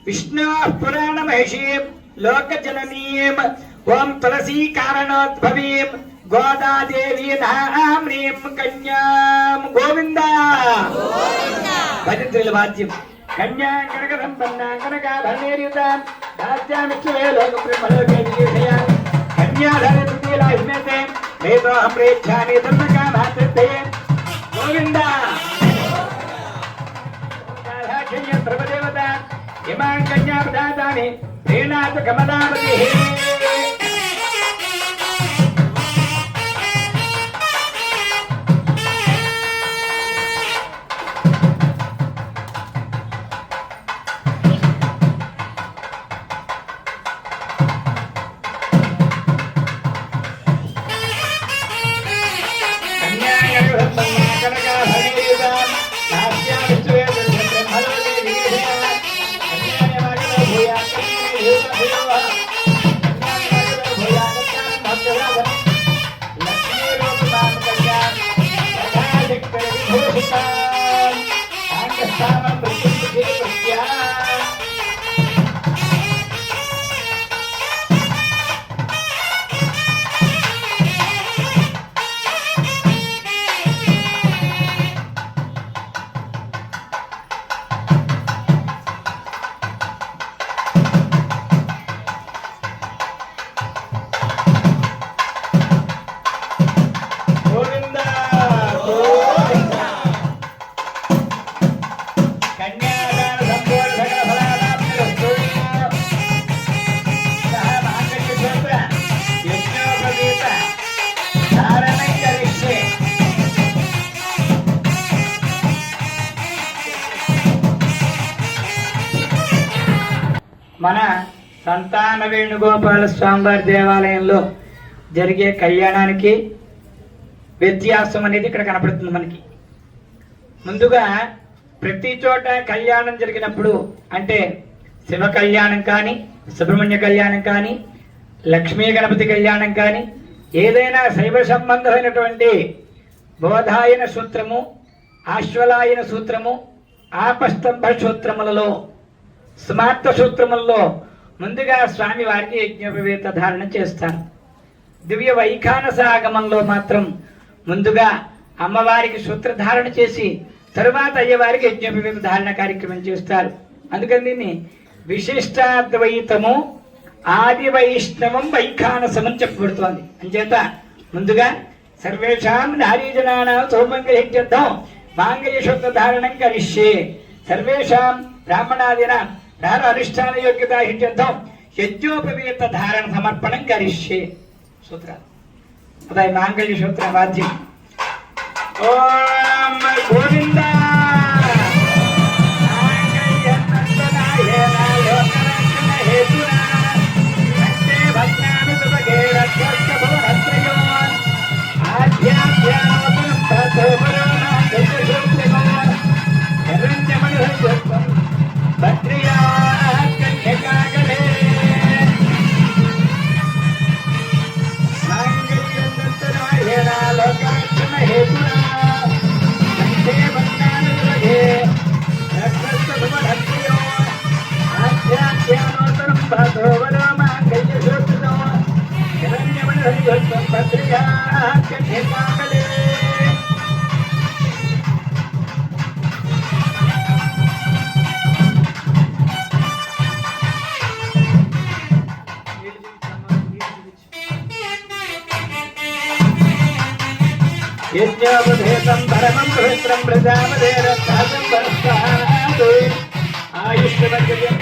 విష్ణు పురాణ మహిషీం లోకజననీం ఓం తులసీ కారణోద్భవీం గోదాదేవీ నామ్రీం కన్యాం గోవింద భజంత్రుల వాద్యం కన్యా కనక సంపన్న కనకాభరణేర్యుత రాజ్యామిత్రే లోక బ్రహ్మలోకే విజేషయా కన్యాధర తృతీయలాహిమేతే వేదోహం ప్రేక్షామి ధర్మకామాత్రయే గోవింద ప్రభుదేవత ఇమాం కన్యా ప్రదాతాని ప్రేణాత కమలావతి మన సంతాన వేణుగోపాల స్వామివారి దేవాలయంలో జరిగే కళ్యాణానికి వ్యత్యాసం అనేది ఇక్కడ కనపడుతుంది మనకి. ముందుగా ప్రతి చోట కళ్యాణం జరిగినప్పుడు అంటే శివ కళ్యాణం కానీ, సుబ్రహ్మణ్య కళ్యాణం కానీ, లక్ష్మీ గణపతి కళ్యాణం కానీ, ఏదైనా శైవ సంబంధమైనటువంటి బోధాయన సూత్రము, ఆశ్వలాయన సూత్రము, ఆపస్తంభ సూత్రములలో, స్మార్త సూత్రములలో ముందుగా స్వామి వారికి యజ్ఞోపవేత ధారణ చేస్తారు. దివ్య వైఖానస ఆగమంలో మాత్రం ముందుగా అమ్మవారికి సూత్రధారణ చేసి తరువాత అయ్యవారికి యజ్ఞోపవేత ధారణ కార్యక్రమం చేస్తారు. అందుకని దీన్ని విశిష్టాద్వైతము ఆది వైష్ణవం వైఖానసం అని చెప్పబడుతోంది. అంచేత ముందుగా సర్వేషాం నారీజనానాం సౌమంగళ్యర్థం మాంగళ్య సూత్రధారణం కరిష్యే సర్వేషాం బ్రాహ్మణాదీనాం ప్రాణ అనుష్ఠాన యోగ్యత హిత్యర్థం యజ్ఞోపవేత ధారణ సమర్పణం కరిష్యే సూత్రాలు. అదే మాంగళ్య సూత్ర వాద్యం. ఓం గోవింద యజ్ఞోపదేశం పరమం పవిత్రం ప్రజాపదేరత్తాసం వరస్తాదు ఆయుష్యమధ్యం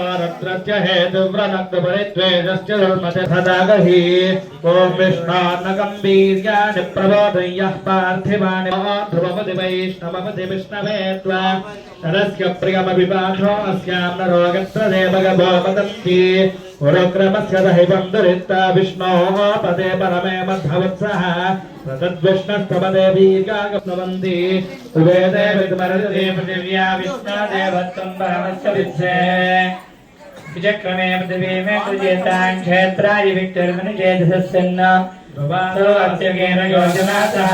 विष्णोरत्रस्य हेतुव्रनक्तपरित्वेजस्य धर्मते सदागहि ॐ विष्णोर्नकं वीर्याणि प्रबोधयः पार्थिवानि ध्रुवपति वैष्णवपति विष्णवे त्वा नरस्य प्रियमभिपाठो अस्यां नरो गत्र देवगभो वदन्ति उरुक्रमस्य दहिवं दुरित्ता विष्णोः पदे परमे मध्यवत्सः तद्विष्णस्तपदे वीर्यागप्नवन्ति उभेदे विद्मरते पृथिव्या विष्णुदेवत्वं परमस्य विद्ये विचक्रमे पृथिवीमे कृजेतां क्षेत्राय विक्टर्मनुचेतसस्यन्न भवानो अत्यगेन योजनातः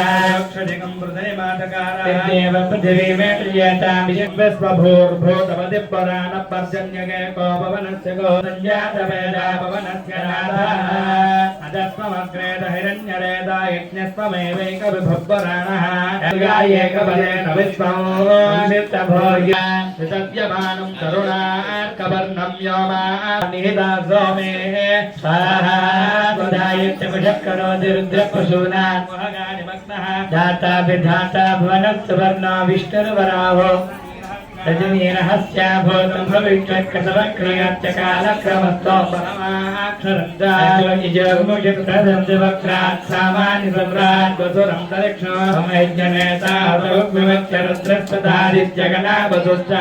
क्षतिकं हृदयमातकाराः पृथिवीमे कृजेतां विश्वस्वभूर्भूतपदि पुराणपर्जन्यगे को पवनस्य को सञ्जातवेदा पवनस्य नाथः अदस्ममग्रेद हिरण्यरेदा यज्ञस्वमेवैकविभुवराणः गायेकपदेन विश्वं वित्तभोज्य वितव्यमानं करुणार्कवर्णं व्योमा निहिता सोमे स्वाहा बुधायत्यमुषक्करोति रुद्रपशूनान् मोहगानिमग्नः दाता विधाता भुवनस्वर्णो विष्णुर्वराहो रजनीरहस्या भूतं भविष्यत्कसवक्रियस्य कालक्रमस्थो परमाक्षरन्दायजमुषप्रदं वक्रात् सामान्य सम्राट् वसुरं तरिक्षो समयज्ञनेता रुक्मिवत्यरुद्रस्तदादित्यगणावसुश्च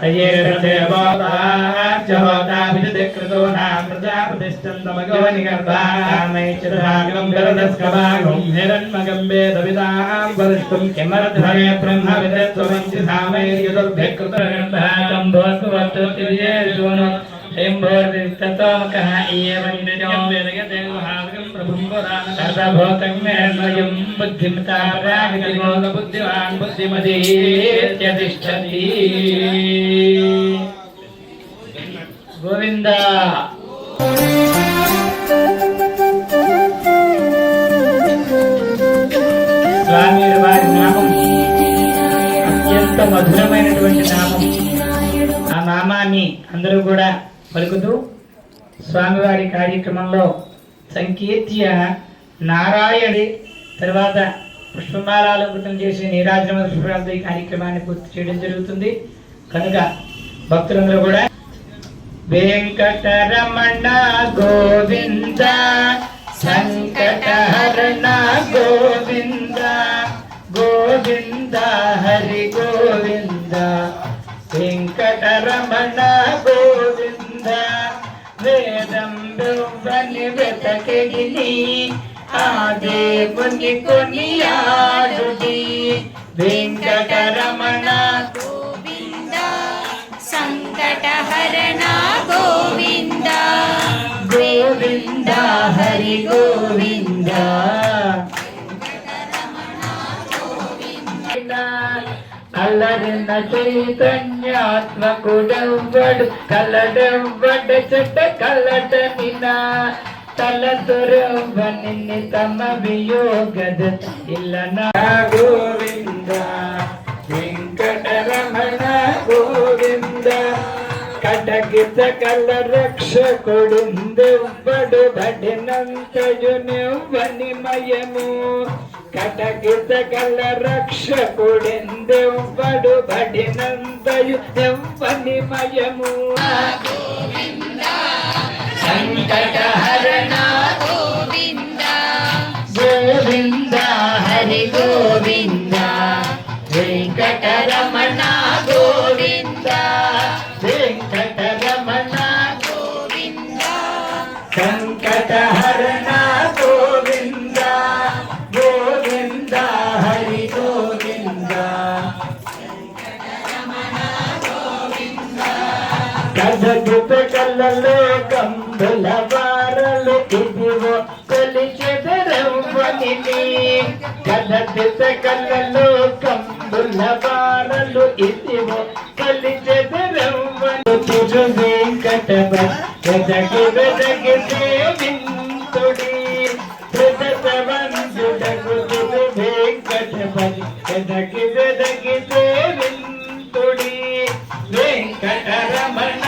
तयेदेवोदाच्च होताभिषिकृतो नाम प्रजापतिष्ठं तमगोनिगर्भामैश्चरागं गरुडस्कभागं हिरण्मगं वेदविदां वरिष्ठं किमर्धये ब्रह्मविदत्वमञ्च सामैर्यदुर्भिकृत बुद्धिमान् बुद्धिमतीत्यतिष्ठति गोविंद स्वामी वाరి నామం అత్యంత మధురమైనటువంటి నామం. ఆ నామాన్ని అందరూ కూడా పలుకుతూ స్వామివారి కార్యక్రమంలో సంకీర్త్య నారాయణి తర్వాత పుష్పమాలాలంకృతం చేసి నీరాజన పుష్పాలతో ఈ కార్యక్రమాన్ని పూర్తి చేయడం జరుగుతుంది. కనుక భక్తులందరూ కూడా వెంకటరమణ గోవింద సంకటహరణ గోవింద గోవింద హరి గోవింద వెంకటరమణ గోవింద వేదం బ్రహ్మని వెతకిని ఆ దేవుని కొనియాడుడి వెంకటరమణ గోవింద సంకటహరణ గోవింద గోవింద హరి గోవింద అల్లరిన చైతన్యాత్మకుడెవ్వడు కలడెవ్వడు చెట్ట కలటనిన తలతురవ్వని తమ వియోగద ఇల్లన గోవింద వెంకటరమణ గోవింద కటకిత కల రక్షకుడుందెవ్వడు బడినంతయునెవ్వని మయము కటకిత కల రక్షకుడెందెవ్వడు బడినంతయు ఎవ్వని మయము సంకటహరణ గోవింద గోవింద హరి గోవింద వెంకటరమణ గోవింద వెంకటరమణ గోవింద సంకటహరణ గోవింద గోవింద హరి గోవింద కథగుత కళ్ళలో కంబుల వారలు ఇదివో కొలిచెదరవ్వని కథగుత కళ్ళలో కంబుల వారలు ఇదివో కొలిచెదరవ్వని తిరు వెంకటపతి వెదకి వెదకి సేవింతుడి ప్రదతవంతుడకు తిరు వెంకటపతి వెదకి వెదకి సేవింతుడి వెంకటరమణ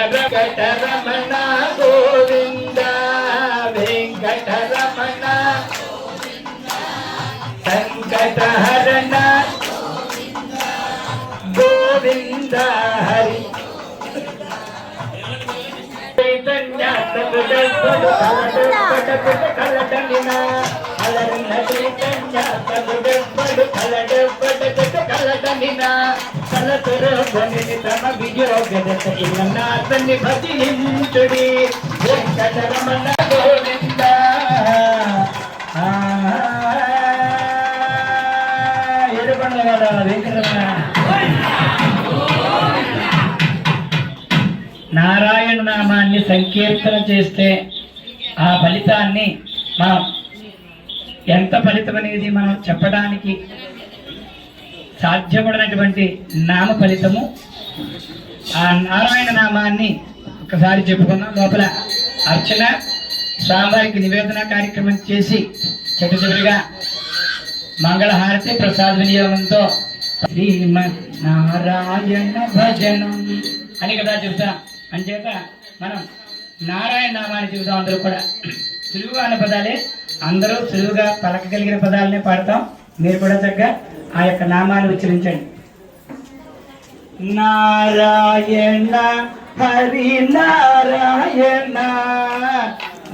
వెంకటరమణ గోవింద వెంకటరమణ తమ విజయోగత ఇల్లనాథని భజించుడి వెంకటరమణ గోవింద ఏడుకొండల కదా వెంకటరమణ. నారాయణ నామాన్ని సంకీర్తన చేస్తే ఆ ఫలితాన్ని మనం ఎంత ఫలితం అనేది మనం చెప్పడానికి సాధ్యపడినటువంటి నామ ఫలితము. ఆ నారాయణ నామాన్ని ఒకసారి చెప్పుకున్నాం. లోపల అర్చన స్వామివారికి నివేదన కార్యక్రమం చేసి చివరిగా మంగళహారతి ప్రసాద వినియోగంతో శ్రీమన్నారాయణ భజనం అని కదా చెబుతాం. అంచేత మనం నారాయణ నామాన్ని చెబుతాం. అందరూ కూడా సులువుగా అన్న పదాలే, అందరూ సులువుగా పలకగలిగిన పదాలనే పాడతాం. మీరు కూడా చక్కగా ఆ యొక్క నామాన్ని ఉచ్చరించండి. నారాయణ హరి నారాయణ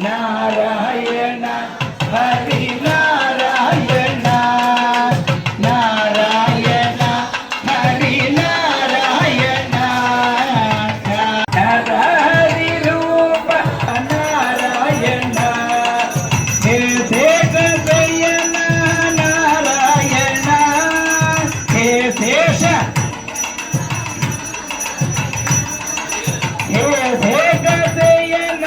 నారాయణ హరి నారాయణ నారాయణ హరి నారాయణ హరి రూప నారాయణ హే శేషశయన నారాయణ హే శేష హే శేషశయన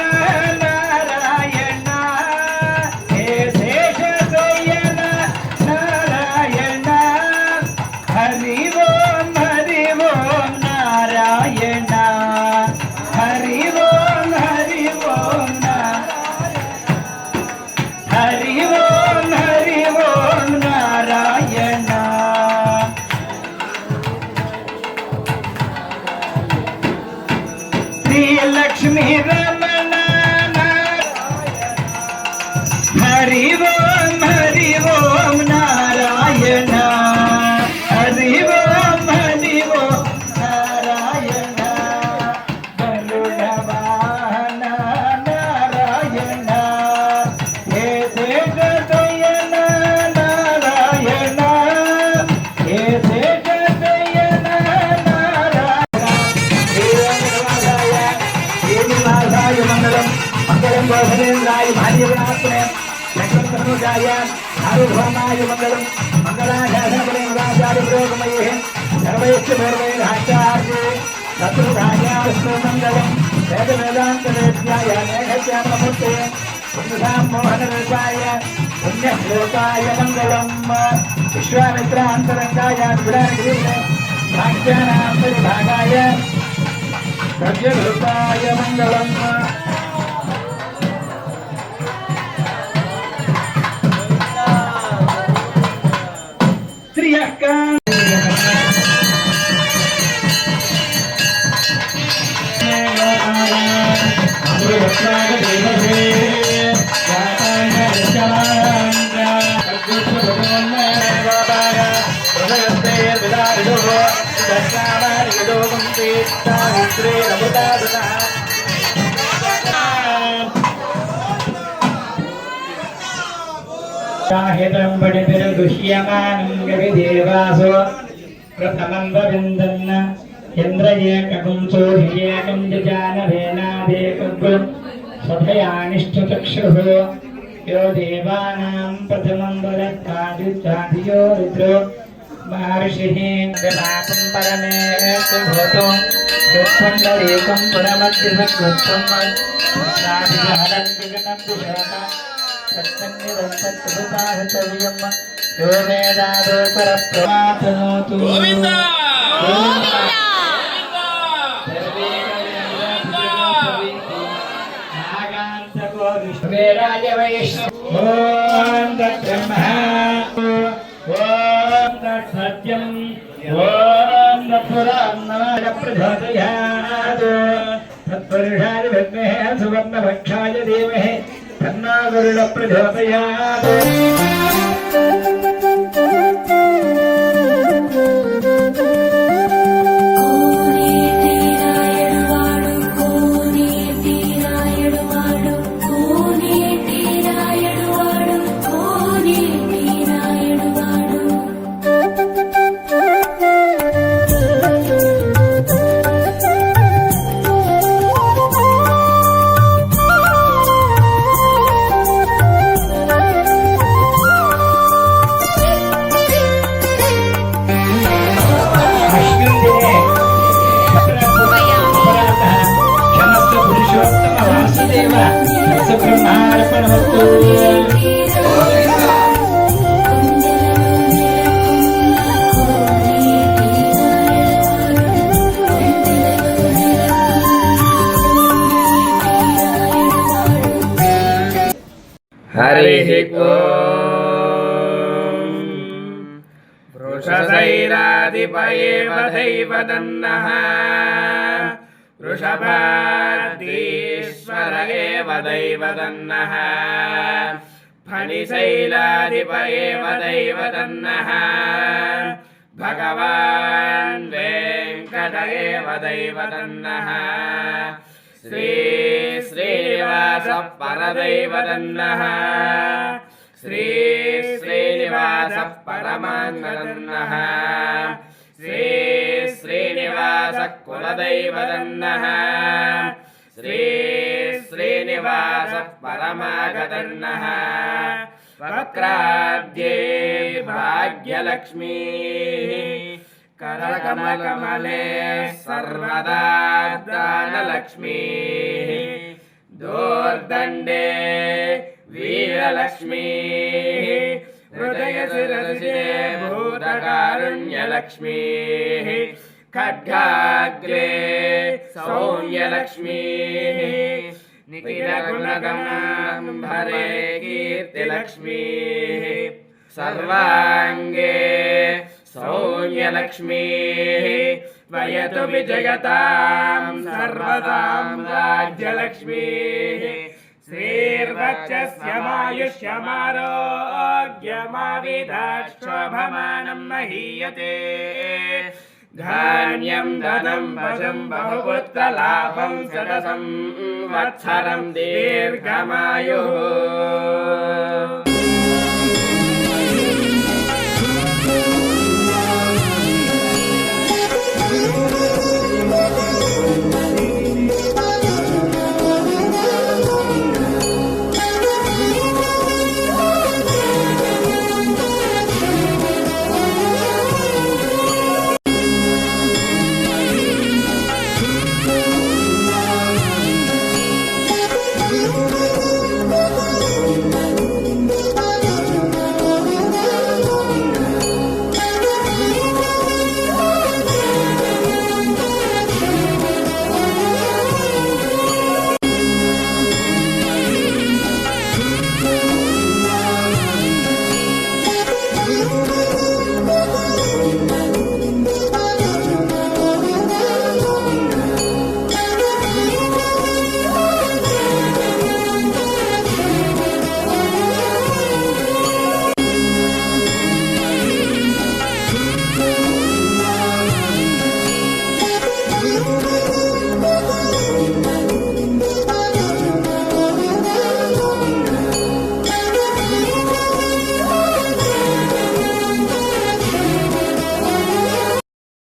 నారాయణ హే శేషశయన నారాయణ హరి ఓం నారాయణ హరి ఓం హరి ఓం నారాయణ. శ్రీ లక్ష్మీ రమణ హరి ఓం నారాయణ హరి ఓం నారాయణ గరుడ వాహన నారాయణ హే శేషశయన నారాయణ హే శేషశయన నారాయణ శ్రీనివాసాయ మంగళం మంగళం గోధనేంద్రాయ భార్యవ్యాప్నే లక్ష్మణాయ ఆరుభవనాయ మంగళం మంగళాచార్య పురోగమయే సర్వైశ్చ పూర్వైరాచార్యే శత్రుఘాయ విష్ణు మంగళం వేద వేదాంత వేద్యాయ మేఘశ్యామమూర్తే పుణ్యసాం మోహనరూపాయ పుణ్యశ్లోకాయ మంగళం విశ్వామిత్రాంతరంగాయ విడానగిరినే భాగ్యానాం పరిభాగాయ సత్యరూపాయ మంగళం. हेतरं पठितिर्दुष्यमानं गविदेवासो प्रथमं वविन्दन् इन्द्रयेकं सोऽधियेकं जजानवेनादेकं स्वधयानिष्ठचक्षुः यो देवानां प्रथमं वरत्तादित्यादियो रुद्रो महर्षिः विपाकं परमेश्व भूतो दुःखण्डरेकं पुनमद्यसकृत्वं नाभिहरं विघ्नं विशोका सत्सन्निधन्तत्कृताहृतव्यं यो वेदादोतरप्रमातनोतु गोविन्द नागान्तको वैष्णव ॐ तत्ब्रह्म ॐ तत्सत्यम् ॐ तत्पुरान्नमाय प्रचोदयात् तत्पुरुषाय विद्महे सुवर्णभक्षाय धीमहि तन्नो गरुडः प्रचोदयात्. కోనేటి రాయడు వాడు అస్తు బ్రహ్మార్పణమస్తు. हरिः ओम् वृषशैलाधिपयेव दैवदन्नः वृषभाद्रीश्वर एव दैवदन्नः फणिशैलाधिपयेव दैवदन्नः भगवान् वेङ्कट एव दैवदन्नः श्री श्रीनिवासः परदैवदन्नः श्री श्रीनिवासः परमाङ्गदन्नः श्री श्रीनिवासः कुलदैवदन्नः श्री श्रीनिवासः परमागदन्नः वक्राब्जे भाग्यलक्ष्मीः करकमले सर्वदा दानलक्ष्मीः दोर्दण्डे वीरलक्ष्मीः हृदयशिरसिजे भूतकारुण्यलक्ष्मीः खड्गाग्रे सौम्यलक्ष्मीः निखिलगुणगणाम्भरे कीर्तिलक्ष्मीः सर्वाङ्गे सौम्यलक्ष्मीः वयतु विजयतां सर्वदां राज्यलक्ष्मीः श्रीर्वक्षस्यमायुष्यमारोग्यमाविधाक्षोभमानं महीयते धान्यं धनं वशं बहुपुत्रलाभं शतसं वत्सरं दीर्घमायुः